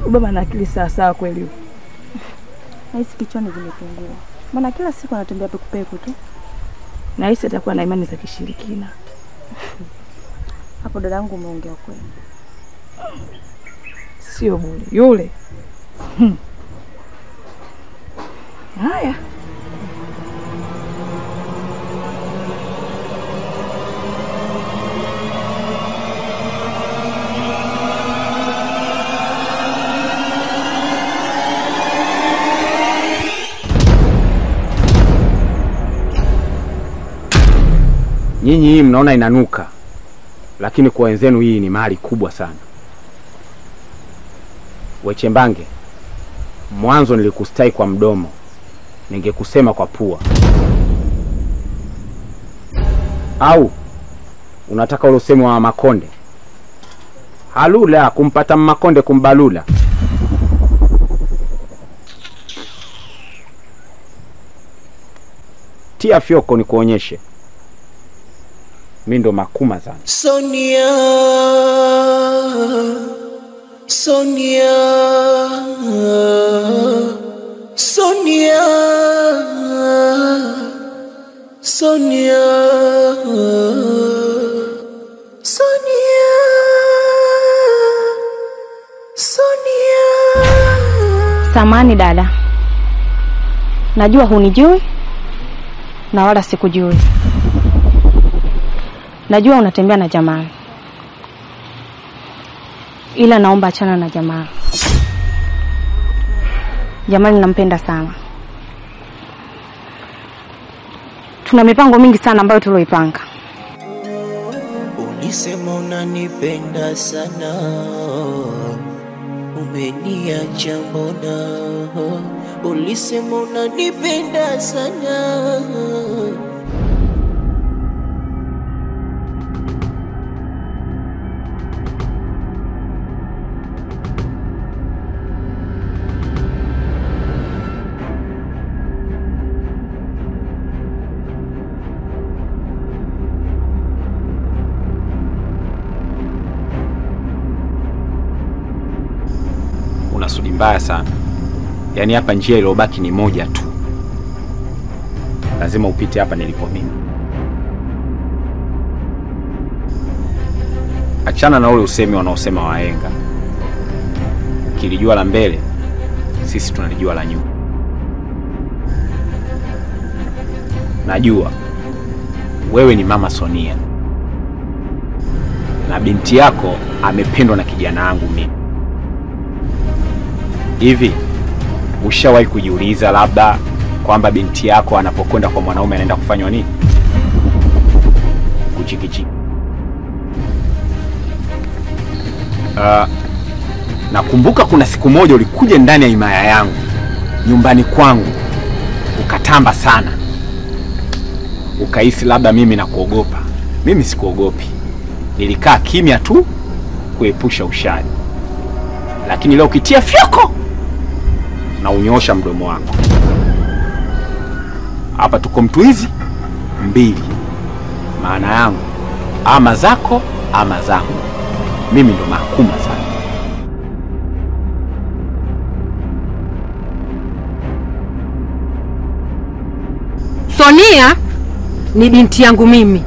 Baba na akili sawa kweli. Nahisi kichwani zimepungua. Maana kila siku anatembea pekupeku tu. Nahisi atakuwa na imani za kishirikina. Hapo dadangu umeongea kweli. Sio bure. Yule. Haya. Nyinyi hii mnaona inanuka, lakini kwa wenzenu hii ni mali kubwa sana. Wechembange, mwanzo nilikustai kwa mdomo, ningekusema kwa pua. Au unataka ule usemo wa Makonde? Halula kumpata Makonde kumbalula. Tia fyoko ni kuonyeshe. Mimi ndo makuma sana. Sonia, Sonia, Sonia, Sonia, Sonia, Sonia. Samani dada. Najua hunijui na wala sikujui. Najua unatembea na Jamal. Ila naomba achana na Jamal. Jamal nampenda sana. Tuna mipango mingi sana ambayo tuloipanga. Ulisema unanipenda sana, umeniacha mbona? Ulisema unanipenda sana. Unasudi mbaya sana. Yaani hapa njia iliyobaki ni moja tu. Lazima upite hapa nilipo mimi. Achana na ule usemi wanaosema wahenga. Kilijua la mbele, sisi tunalijua la nyuma. Najua wewe ni mama Sonia na binti yako amependwa na kijana wangu mimi. Hivi ushawahi kujiuliza labda kwamba binti yako anapokwenda kwa mwanaume anaenda kufanywa nini? Kuchikichi. Nakumbuka kuna siku moja ulikuja ndani ya himaya yangu, nyumbani kwangu, ukatamba sana. Ukahisi labda mimi nakuogopa. Mimi sikuogopi. Nilikaa kimya tu kuepusha ushari. Lakini leo ukitia fyoko na unyoosha mdomo wako. Hapa tuko mtuizi mbili. Maana yangu ama zako ama zangu. Mimi ndo mahakuma sana. Sonia ni binti yangu mimi.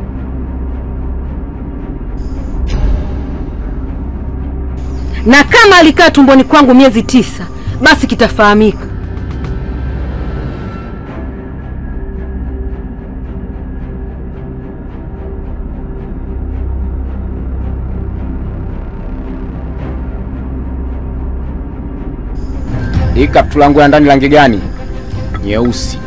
Na kama alikaa tumboni kwangu miezi 9, basi kitafahamika. Hii kaptula yangu ya ndani rangi gani? Nyeusi.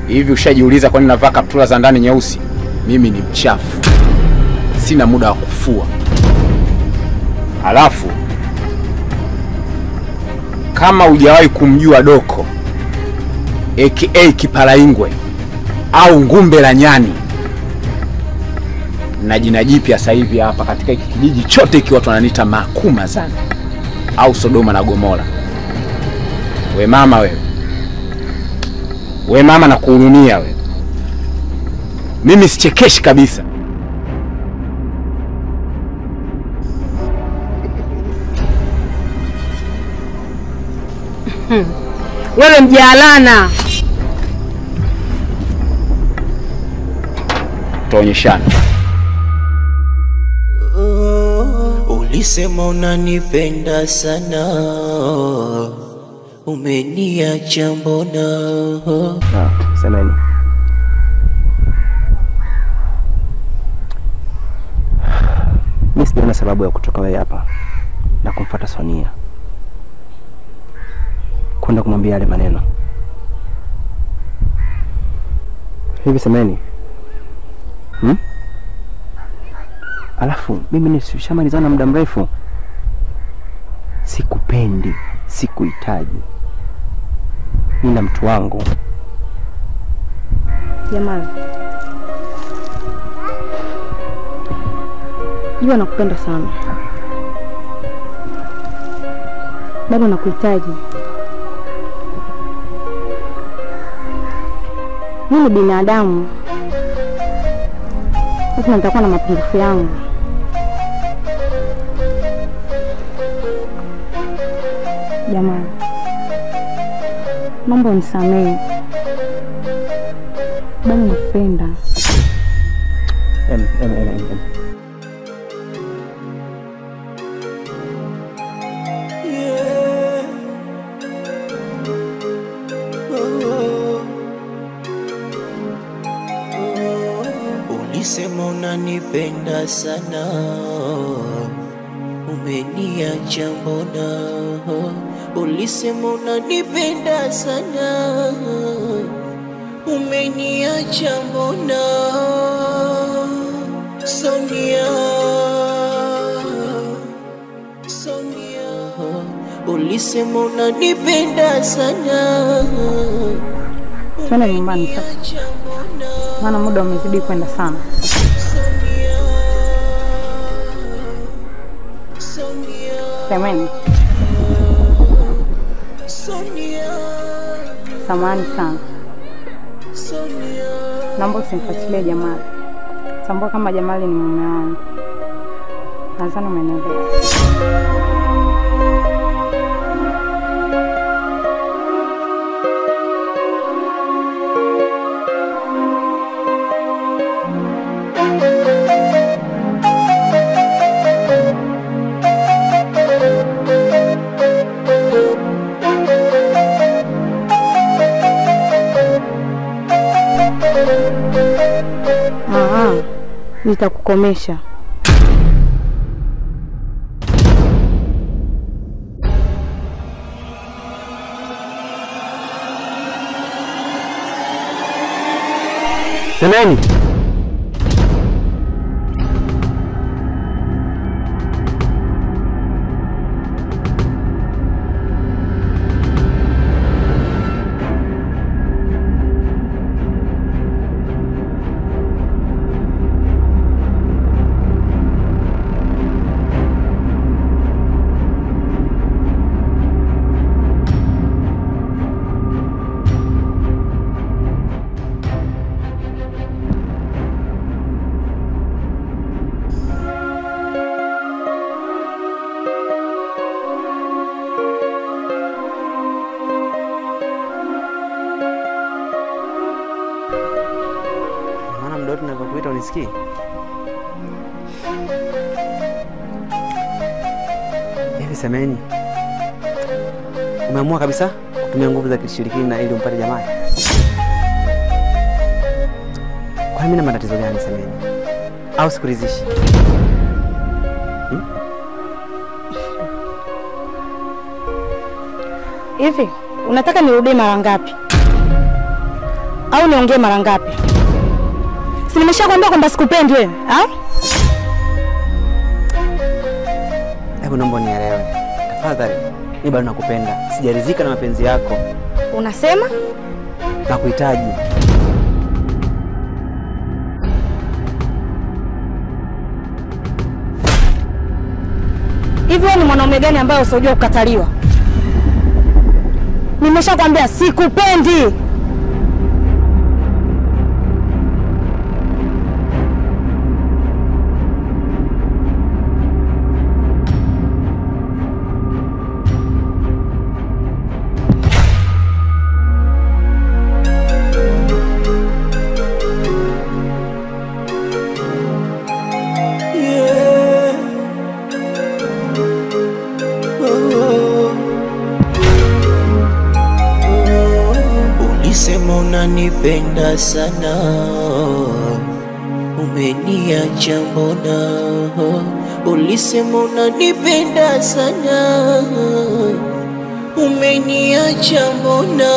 Hivi ushajiuliza kwa nini navaa kaptula za ndani nyeusi? Mimi ni mchafu. Sina muda wa kufua. Alafu kama hujawahi kumjua Doko aka Kipalaingwe au Ngumbe la Nyani, na jina jipya sasa hivi hapa katika hiki kijiji chote ikiwa tunaniita Makuma sana au Sodoma na Gomora. We mama wewe. We mama na kuhurumia wewe. Mimi sichekeshi kabisa. Wewe mjalana. Tuonyeshane. Ulisema unanipenda sana, umeniacha mbona? Semeni. Mimi sijaona sababu ya kutoka wewe hapa na kumfuata Sonia kwenda kumwambia yale maneno. Hivi semeni. Alafu mimi nishamalizana muda mrefu. Sikupendi, sikuhitaji. Nina mtu wangu. Jamani, jua nakupenda sana. Bado nakuhitaji. Mimi binadamu. Lazima nitakuwa na mapungufu yangu. Jamani, naomba unisamehe. Bado nakupenda. Ulisema unanipenda sana, umeniacha mbona? Ulisema unanipenda sana, umeniacha mbona? Sonia, Sonia, ulisema unanipenda sana. Twende nyumbani sasa. Maana muda umezidi kwenda sana. Semeni. Samahani sana. Naomba usimfuatilie Jamali. Tambua kama Jamali ni mume wangu. Nadhani umenielewa. nitakukomesha. Semeni. Unavyokuita unisikii? Hivi Semeni, umeamua kabisa kutumia nguvu za kishirikina ili umpate Jamali? Kwa mimi na matatizo gani Semeni? Au sikuridhishi? Hivi unataka nirudie mara ngapi? Au niongee mara ngapi? Si nimeshakwambia kwamba sikupendi wewe, au? Hebu naomba nielewe. Tafadhali, mimi bado nakupenda. Sijaridhika na mapenzi yako. Unasema? Nakuhitaji. Hivi wewe ni mwanaume gani ambaye usijua kukataliwa? Nimeshakwambia sikupendi. Ulisema unanipenda sana, umeniacha mbona? Ulisema unanipenda sana, umeniacha mbona?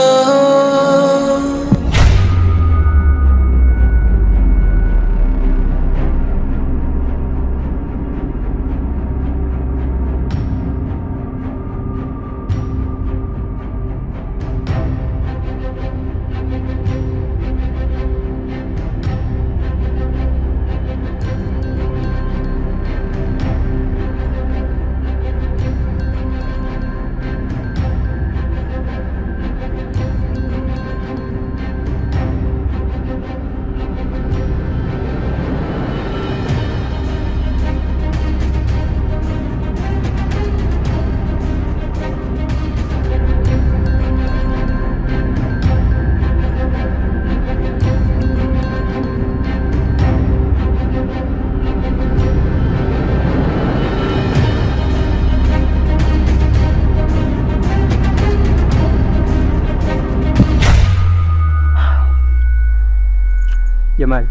Jamali,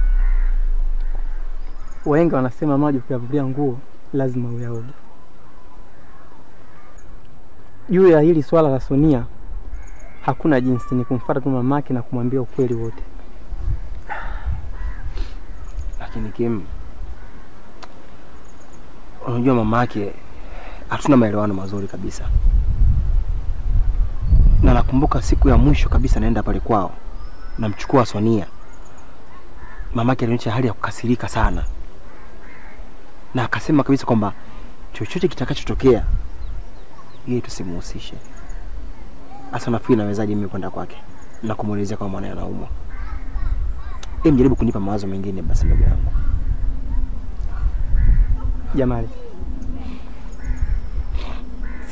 wahenga wanasema maji ukiyavulia nguo lazima uyaoge. Juu ya hili swala la Sonia, hakuna jinsi, ni kumfuata tu mamake na kumwambia ukweli wote. Lakini Kim, unajua mamake hatuna maelewano mazuri kabisa. Na nakumbuka siku ya mwisho kabisa naenda pale kwao, namchukua Sonia. Mamake alionyesha hali ya kukasirika sana. Na akasema kabisa kwamba chochote kitakachotokea yeye tusimuhusishe. Sasa nafikiri nawezaje mimi kwenda kwake na kumuelezea kama mwanae anaumwa? Jaribu kunipa mawazo mengine basi ndugu yangu. Jamali,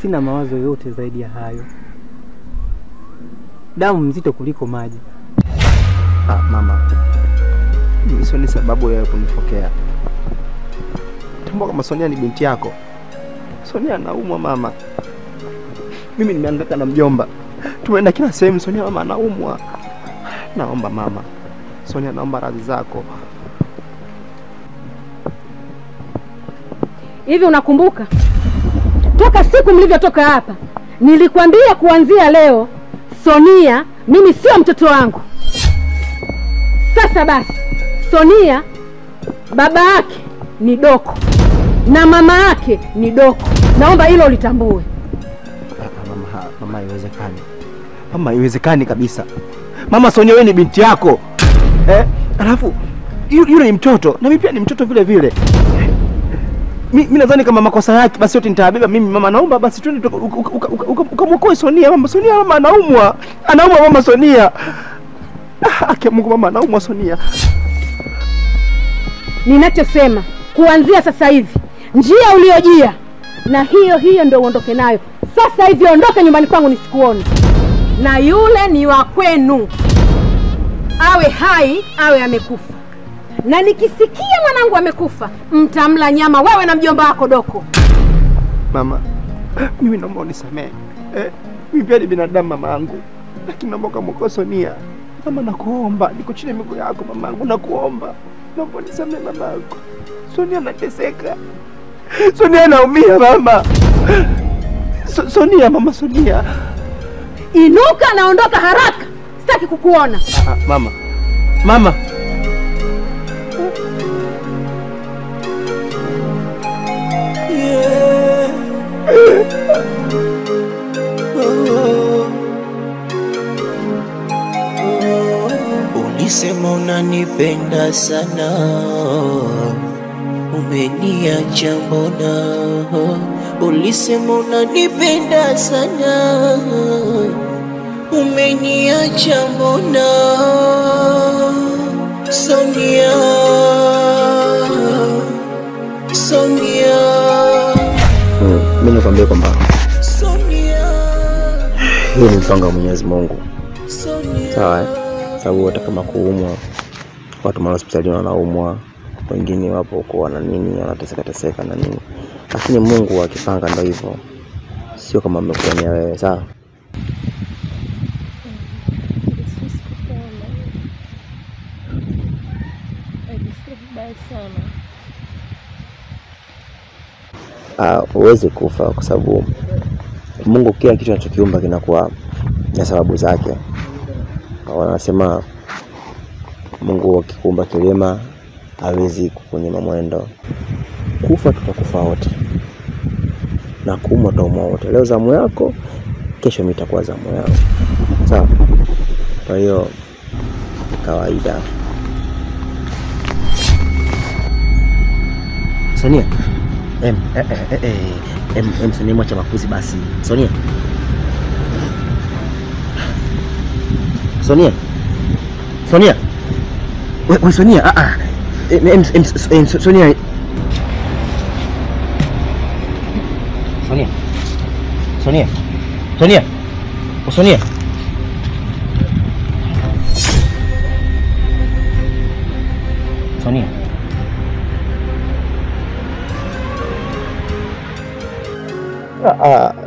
sina mawazo yote zaidi ya hayo. Damu mzito kuliko maji. Mama, hiyo ni sababu ya kunifokea. Tambua kama Sonia ni binti yako. Sonia anaumwa mama. Mimi nimehangaika na mjomba. Tumeenda kila sehemu, Sonia mama anaumwa. Naomba mama, Sonia naomba radhi zako. Hivi unakumbuka toka siku mlivyotoka hapa nilikwambia kuanzia leo Sonia mimi sio mtoto wangu. Sasa basi Sonia baba yake ni Doko na mama yake ni Doko. Naomba hilo ulitambue. Mama haiwezekani. Mama haiwezekani kabisa. Mama Sonia wewe ni binti yako. Alafu yule ni mtoto na mimi pia ni mtoto vile vile. Mimi nadhani kama makosa yake basi yote nitabeba mimi. Mama naomba basi twende ukamwokoe Sonia. Mama Sonia mama anaumwa. Anaumwa mama Sonia. Ake Mungu mama anaumwa Sonia. Ninachosema kuanzia sasa hivi njia uliojia na hiyo ndio uondoke nayo. Sasa hivi ondoka nyumbani kwangu nisikuone. Na yule ni wa kwenu. Awe hai awe amekufa. Na nikisikia mwanangu amekufa, mtamla nyama wewe na mjomba wako Doko. Mama, mimi naomba unisamehe. Mimi pia ni binadamu mama yangu. Lakini naomba kumwokoa Sonia. Mama nakuomba, niko chini ya miguu yako mama yangu nakuomba. Naomba unisamehe mama yangu. Sonia anateseka. Sonia anaumia mama. Sonia mama Sonia. Inuka na ondoka haraka. Sitaki kukuona. Mama. Mama. Ulisema unanipenda sana, umeniacha mbona? Ulisema unanipenda sana, umeniacha mbona? Sonia, Sonia. Mimi nakwambia kwamba hii ni mpango wa Mwenyezi Mungu. Sawa? Sababu hata kama kuumwa watu mara hospitalini wanaumwa, wengine wapo huko wana nini, wanateseka na nini. Lakini Mungu akipanga ndio hivyo. Sio kama amekuania wewe, sawa? Uweze kufa kwa sababu Mungu kila kitu anachokiumba kinakuwa na sababu zake. Wanasema Mungu akikumba kilema hawezi kukunyima mwendo. Kufa tutakufa wote. Na kuumwa tutaumwa wote. Leo zamu yako, kesho mimi itakuwa zamu yangu. Sawa? Kwa hiyo kawaida. Sonia. Sonia mwacha makuzi basi. Sonia. Sonia. Sonia. Wewe Sonia. Sonia. Sonia. Sonia. Sonia. Sonia. Sonia.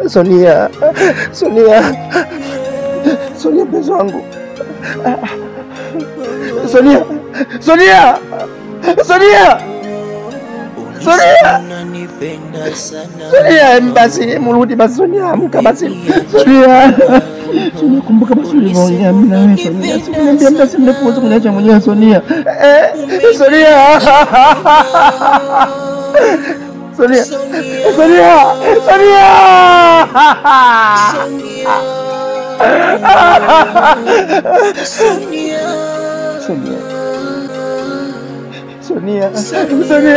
Sonia. Sonia. Sonia mpenzi wangu. Sonia. Sonia. Sonia. Sonia. Sonia basi mrudi basi Sonia amka basi. Sonia. Sonia kumbuka basi ulivyoongea mimi na wewe Sonia. Niambia basi mnapoanza kuniacha mwenyewe Sonia. Sonia. Sonia. Sonia. Sonia. Sonia. Sonia. Sonia. Sonia.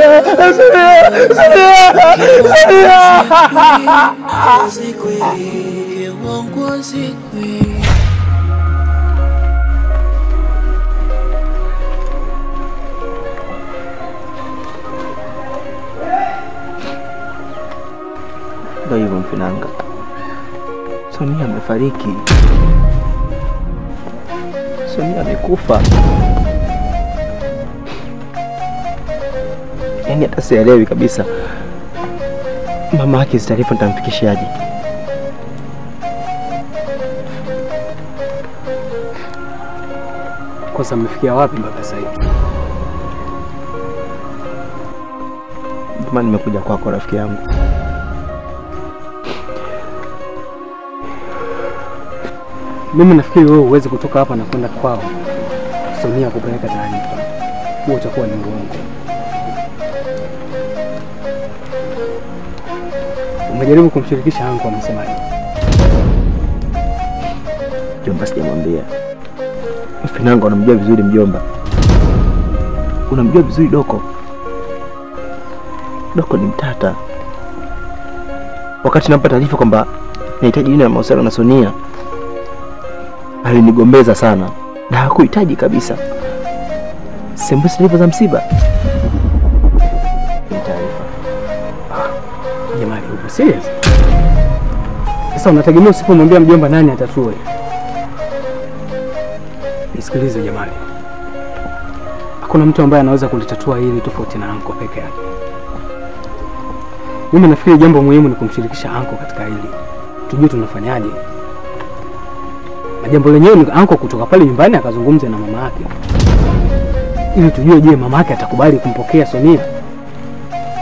Ndio hivyo Mfinanga. Sonia amefariki. Sonia amekufa. Yaani hata sielewi kabisa. Mama yake zitalipo nitamfikishaje? Kwa sababu mmefikia wapi mpaka sasa hivi? Ndio maana nimekuja kwako rafiki yangu. Mimi nafikiri wewe uweze kutoka hapa na kwenda kwao Sonia kupeleka taarifa. Huo utakuwa ni uongo. Umejaribu kumshirikisha Anko, amesemaje? Mjomba, sijamwambia. Mfinango anamjua vizuri mjomba. Unamjua vizuri Doko. Doko ni mtata. Wakati nampa taarifa kwamba nahitaji jina la mahusiano na Sonia, alinigombeza sana na hakuhitaji kabisa. Sembusi zilipo za msiba. Jamani, uko serious? Sasa unategemea usipomwambia mjomba nani atatue? Nisikilize Jamali. Hakuna mtu ambaye anaweza kulitatua hili tofauti na Anko peke yake. Mimi nafikiri jambo muhimu ni kumshirikisha Anko katika hili. Tujue tunafanyaje. Na jambo lenyewe ni Anko kutoka pale nyumbani akazungumze na mama yake. Ili tujue je, mama yake atakubali kumpokea Sonia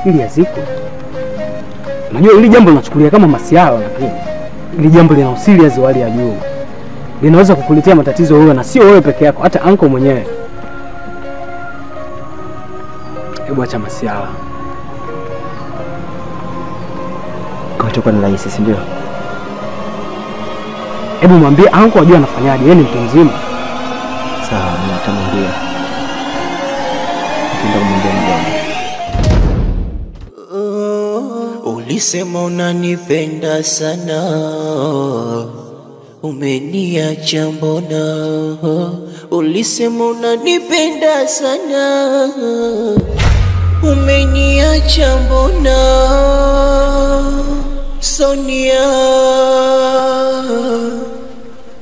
ili azikwe. Unajua hili jambo linachukulia kama masiara, lakini hili jambo lina usirias wa hali ya juu. Linaweza kukuletea matatizo wewe na sio wewe peke yako, hata Anko mwenyewe. Hebu acha masiara. Kwa hiyo ni rahisi, si ndio? Hebu mwambie Anko ajue anafanyaje, yeye ni mtu mzima. Sawa, nitamwambia. Nitaenda kumwambia mjomba. Ulisema unanipenda sana, umeniacha mbona? Ulisema unanipenda sana, umeniacha mbona? Sonia,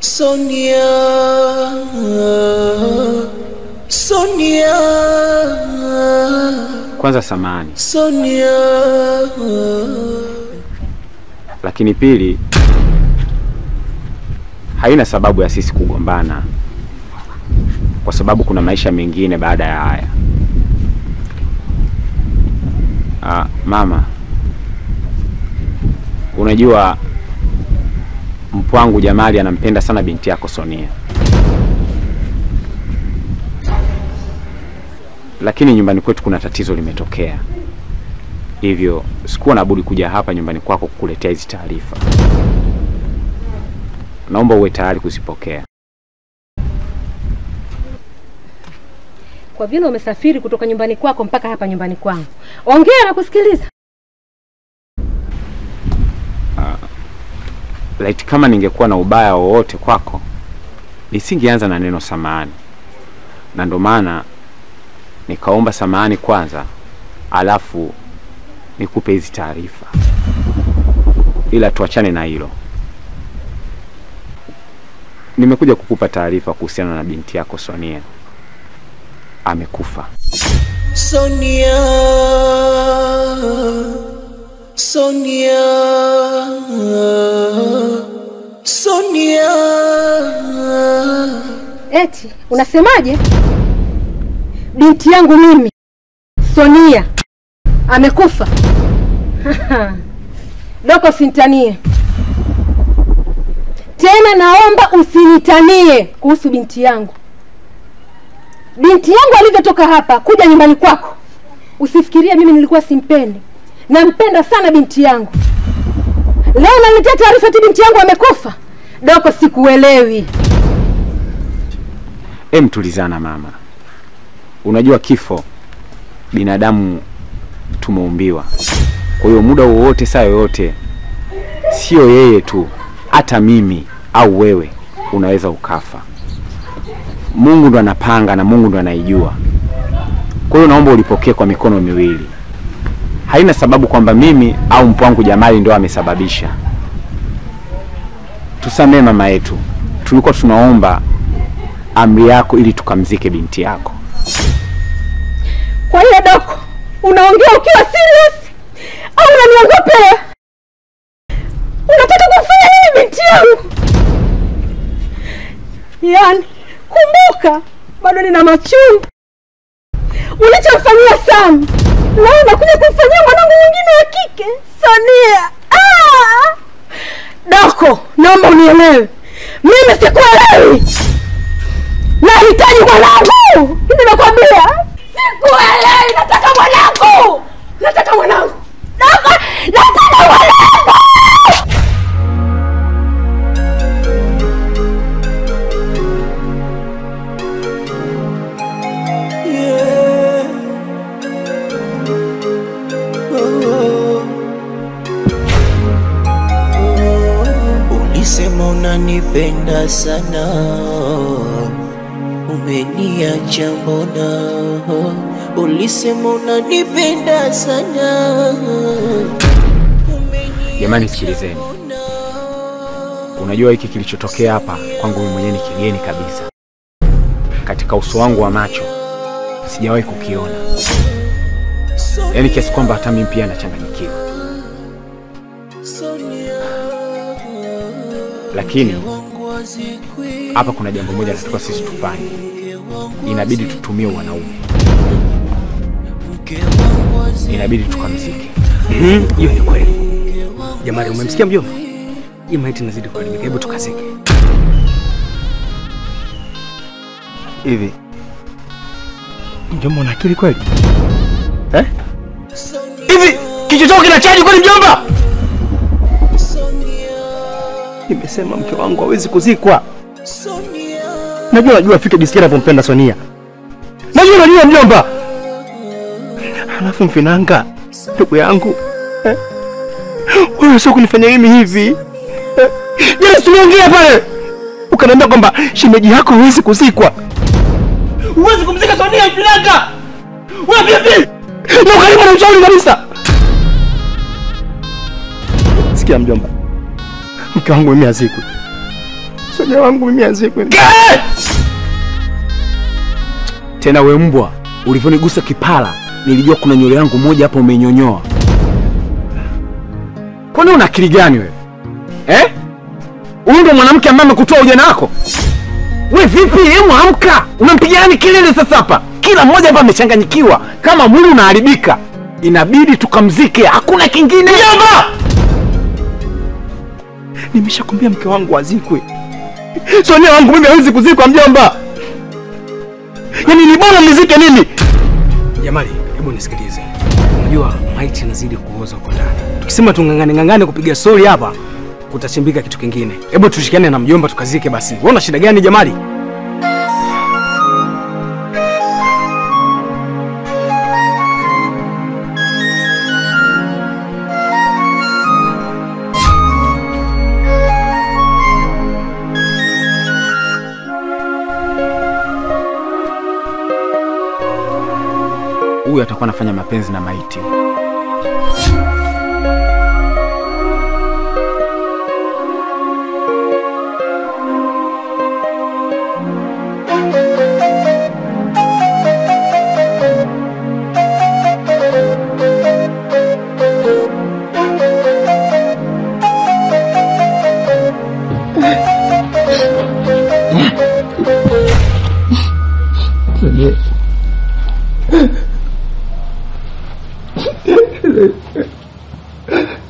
Sonia, Sonia. Kwanza samahani. Sonia. Lakini pili, haina sababu ya sisi kugombana, kwa sababu kuna maisha mengine baada ya haya. Mama, unajua mpwangu Jamali anampenda sana binti yako Sonia. Lakini nyumbani kwetu kuna tatizo limetokea. Hivyo sikuwa na budi kuja hapa nyumbani kwako kukuletea hizi taarifa. Naomba uwe tayari kuzipokea. Kwa vile umesafiri kutoka nyumbani kwako mpaka hapa nyumbani kwangu, ongea na kusikiliza. Laiti kama ningekuwa na ubaya wowote kwako, nisingeanza na neno samahani. Na ndo maana nikaomba samahani kwanza, alafu nikupe hizi taarifa. Ila tuachane na hilo. Nimekuja kukupa taarifa kuhusiana na binti yako Sonia. Amekufa. Sonia, Sonia, Sonia. Eti, unasemaje? Binti yangu mimi Sonia amekufa? Doko, sintanie tena, naomba usinitanie kuhusu binti yangu. Binti yangu alivyotoka hapa kuja nyumbani kwako, usifikirie mimi nilikuwa simpendi. Nampenda sana binti yangu. Leo naletea taarifa eti binti yangu amekufa? Doko, sikuelewi. Tulizana mama. Unajua kifo binadamu tumeumbiwa. Kwa hiyo muda wowote, saa yoyote, sio yeye tu, hata mimi au wewe unaweza ukafa. Mungu ndo anapanga na Mungu ndo anaijua. Kwa hiyo naomba ulipokee kwa mikono miwili. Haina sababu kwamba mimi au mpwangu Jamali ndo amesababisha. Tusamee mama yetu. Tulikuwa tunaomba amri yako ili tukamzike binti yako. Kwa hiyo Doko, unaongea ukiwa serious au unaniongopea? Unataka kumfanya nini binti yangu? Yaani, kumbuka bado nina machungu. Ulichomfanyia Sam, leo unakuja kumfanyia mwana unielewe. Mimi sikuelewi. Nahitaji mwanangu. Nimekwambia. Sikuelewi, nataka mwanangu. Nataka mwanangu. Nataka mwanangu. Ulisema unanipenda sana, umeniacha mbona? Ulisema unanipenda sana. Jamani, sikilizeni. Unajua hiki kilichotokea hapa kwangu mimi mwenyewe ni kigeni kabisa. Katika uso wangu wa macho sijawahi kukiona. Yaani kiasi kwamba hata mimi pia nachanganyikiwa. Lakini hapa kuna jambo moja nataka sisi tufanye. Inabidi tutumie wanaume. Inabidi tukamzike. Hiyo ni kweli. Jamani, umemsikia mjomba? Hii maiti inazidi kuharibika. Hebu tukazike. Hivi mjomba una akili kweli? Hivi kichwa chako kinachaji kweli mjomba? Nimesema mke wangu hawezi kuzikwa. Najua afike disikia anapompenda Sonia. Najua mjomba. Halafu Mfinanga, ndugu yangu. Wewe sio kunifanya mimi hivi. Jana tuliongea pale. Ukaniambia kwamba shemeji yako hawezi kuzikwa. Huwezi kumzika Sonia Mfinanga. Wewe vipi? Na ukaribu na ushauri kabisa. Sikia mjomba. Mke wangu mimi azikwe. Sonia wangu mimi azikwe. Tena we mbwa, ulivyonigusa kipala, nilijua kuna nywele yangu moja hapo umenyonyoa. Kwani una akili gani wewe? Huyu ndo mwanamke ambaye amekutoa ujana wako? Wewe vipi? Hebu amka. Unampigia nani kelele sasa hapa? Kila mmoja hapa amechanganyikiwa. Kama mwili unaharibika, inabidi tukamzike. Hakuna kingine. Mjomba! Nimeshakwambia mke wangu azikwe. Sonia wangu mimi hawezi kuzikwa mjomba. Yaani ni bora mzike nini? Jamani, hebu nisikilize. Unajua maiti inazidi kuoza huko ndani. Tukisema tungangane kupiga story hapa, kutachimbika kitu kingine. Hebu tushikane na mjomba tukazike basi. Wewe una shida gani jamani? Huyu atakuwa anafanya mapenzi na maiti.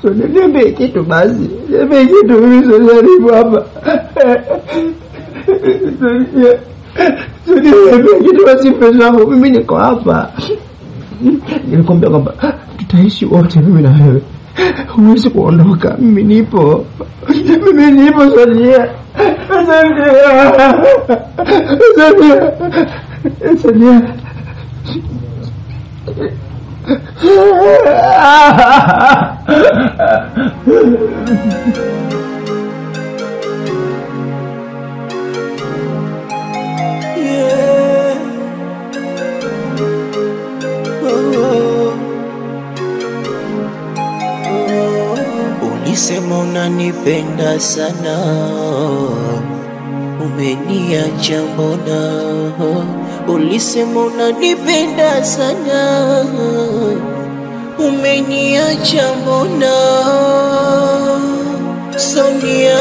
Sonia niambie kitu basi. Niambie kitu mimi Sonia nipo hapa. Sonia niambie kitu basi mpenzi wangu, mimi niko hapa. Nilikwambia kwamba tutaishi wote mimi na wewe. Huwezi kuondoka, mimi nipo. Mimi nipo Sonia. Sonia. Ulisema unanipenda sana, umeniacha mbona? Ulisema unanipenda sana, umeniacha mbona? Sonia,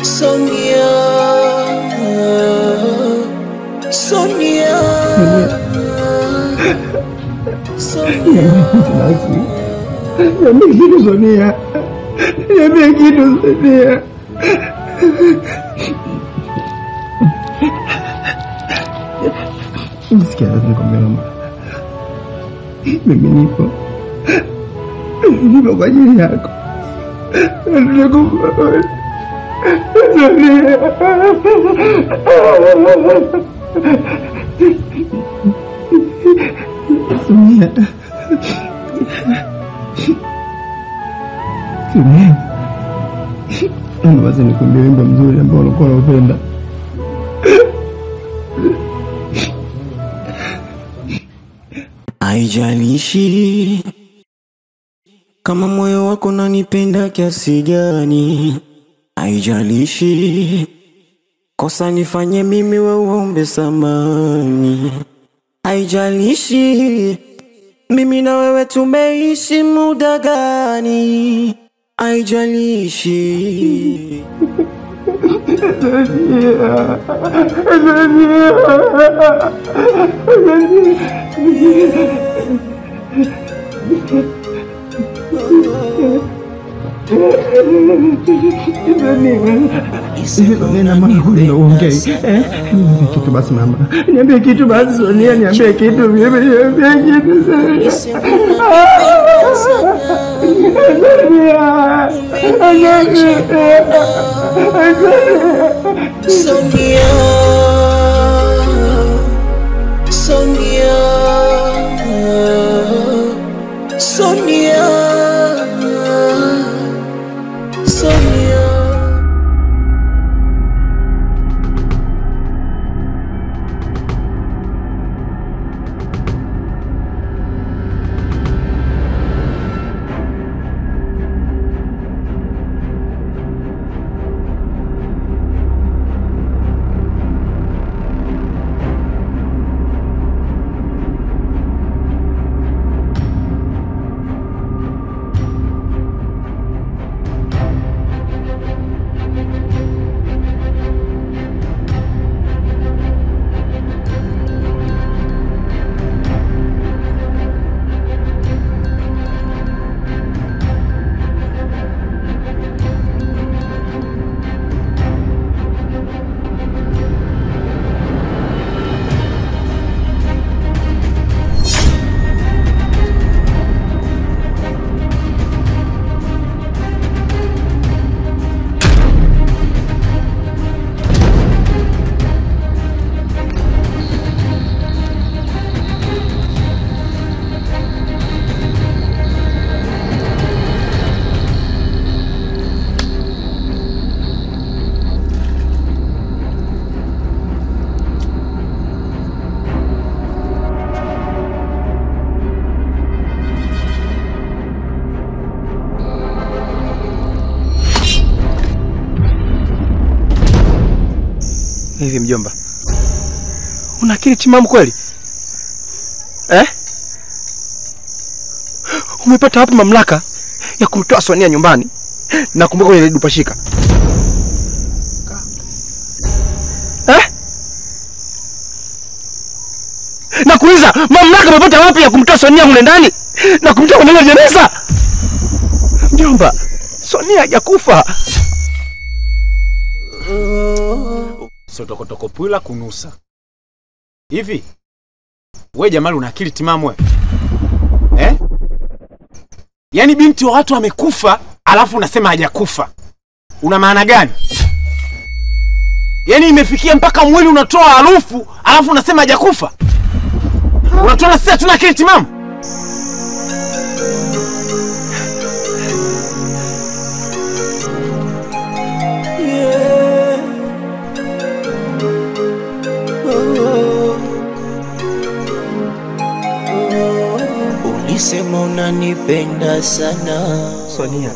Sonia, Sonia, Sonia. Sonia. Niambie kitu Sonia. Msikia nikwambia mama. Mimi nipo kwa ajili yako. Nakuomba. Sonia. Sonia. Basi nikuambie wimbo mzuri ambao ulikuwa unapenda. Haijalishi kama moyo wako unanipenda kiasi gani, haijalishi kosa nifanye mimi wewe uombe samani, haijalishi mimi na wewe tumeishi muda gani, haijalishi. Kitu basi mama. Niambie kitu basi Sonia, niambie kitu. Niambie kitu Sonia. Sonia. Sonia. Sonia. Hivi mjomba, una akili timamu kweli? Umepata wapi mamlaka ya kumtoa Sonia nyumbani na kumweka kwenye dupashika? Nakuuliza, mamlaka umepata wapi ya kumtoa Sonia mule ndani na kumtoa kwenye jeneza? Mjomba, Sonia hajakufa. Sio tokotoko pwila kunusa. Hivi wewe Jamali una akili timamu wewe? Yaani binti wa watu amekufa alafu unasema hajakufa. Una maana gani? Yaani imefikia mpaka mwili unatoa harufu alafu unasema hajakufa? Unatoa sisi tuna akili timamu? Ulisema unanipenda sana Sonia.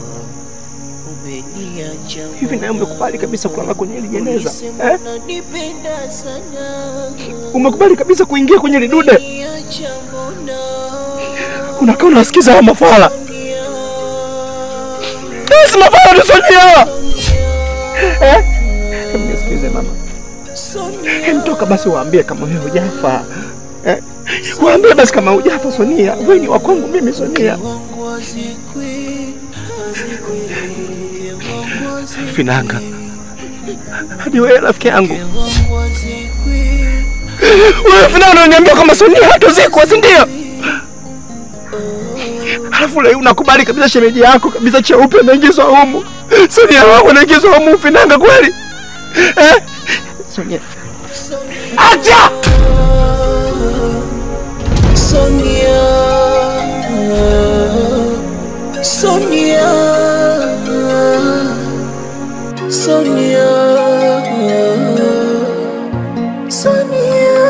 Hivi nawe umekubali kabisa kulala kwenye ile jeneza? Umekubali kabisa kuingia kwenye ile dude? Unakaa unasikiza haya mafala. Hizi mafala ni Sonia. Mnisikize mama. Toka basi waambie kama wewe hujafa. Waambie basi kama hujafa Sonia. Wewe ni wa kwangu mimi Sonia. Finanga, hadi wewe rafiki yangu. Wewe Finanga unaniambia kama Sonia hatozikwa, si ndio? Halafu leo unakubali kabisa shemeji yako kabisa cheupe anaingizwa humu. Sonia wako anaingizwa humu Finanga kweli? Sonia. Acha! Sonia, Sonia, Sonia, Sonia.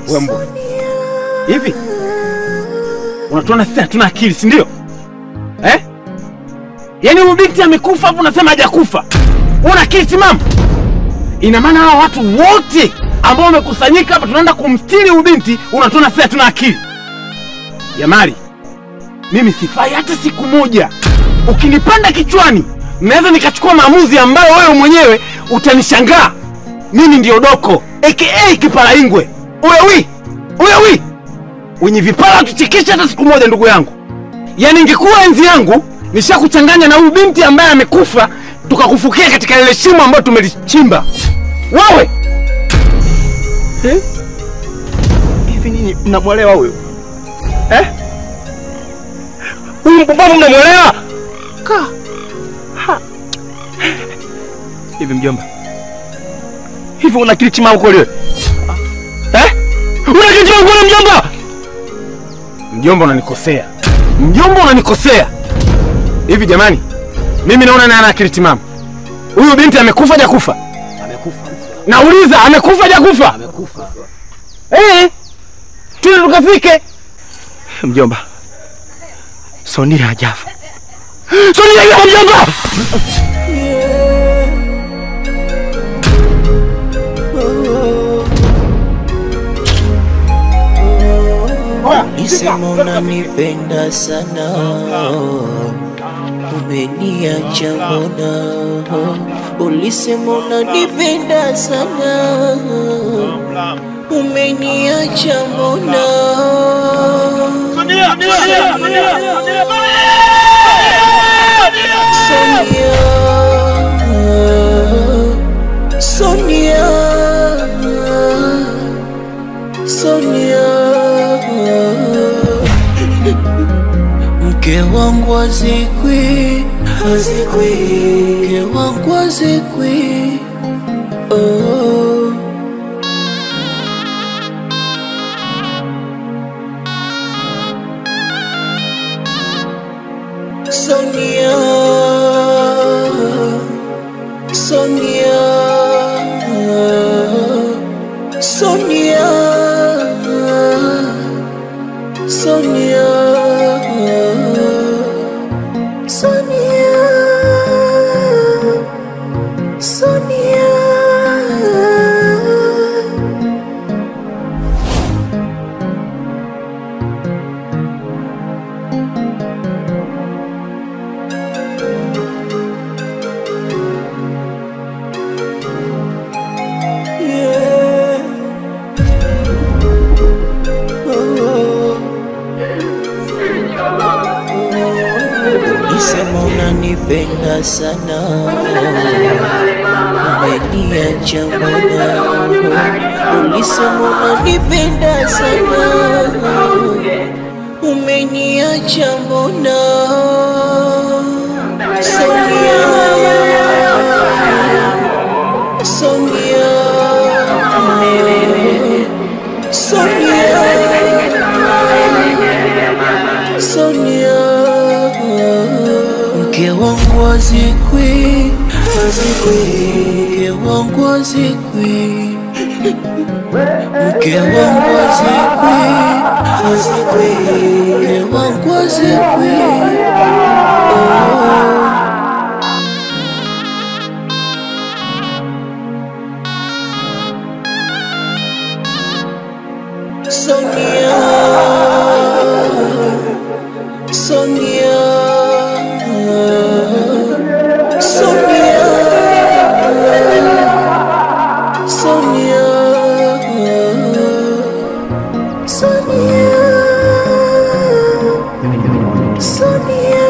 Wembo. Hivi? Unatuona sisi hatuna akili, si ndio? Yaani huyu binti amekufa hapo unasema hajakufa. Una akili timamu? Ina maana hao watu wote ambao wamekusanyika hapa tunaenda kumstiri huyu binti, unatuona sisi hatuna akili. Jamali, mimi sifai hata siku moja. Ukinipanda kichwani, naweza nikachukua maamuzi ambayo wewe mwenyewe utanishangaa. Mimi ndio Doko, aka Kipalaingwe. Uyewi. Wenye vipala tuchekesha hata siku moja ndugu yangu. Yaani ingekuwa enzi yangu, nishakuchanganya na huyu binti ambaye amekufa, tukakufukia katika ile shimo ambayo tumelichimba. Wewe! Hivi nini mnamwelewa huyo? Huyu mpumbavu mnamwelewa? Hivi mjomba. Hivi una akili timamu kweli wewe? Una akili timamu kweli mjomba? Mjomba unanikosea. Hivi jamani, mimi naona naye ana akili timamu. Huyu binti amekufa hajakufa? Amekufa. Nauliza amekufa hajakufa? Amekufa. Twende tukafike. Mjomba. Sonia hajafa. Sonia hajafa mjomba. Ulisema unanipenda sana, umeniacha mbona? Ulisema unanipenda sana, umeniacha mbona? Sonia, Sonia, Sonia, mke wangu azikwi, mke wangu azikwi. Sonia, Sonia, Sonia, Sonia, Sonia, Sonia. Ulisema unanipenda sana, umeniacha mbona? Ulisema unanipenda sana, umeniacha mbona? Sonia, Sonia, Sonia, Sonia. Mke wangu azikwi, mke wangu azikwi, mke wangu azikwi, mke wangu azikwi. Sonia, Sonia, Sonia, Sonia, Sonia, Sonia.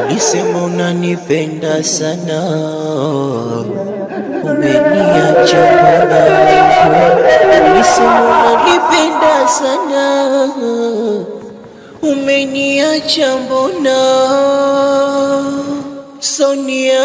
Ulisema unanipenda sana, umeniacha bwana. Ulisema unanipenda sana, umeniacha mbona? Sonia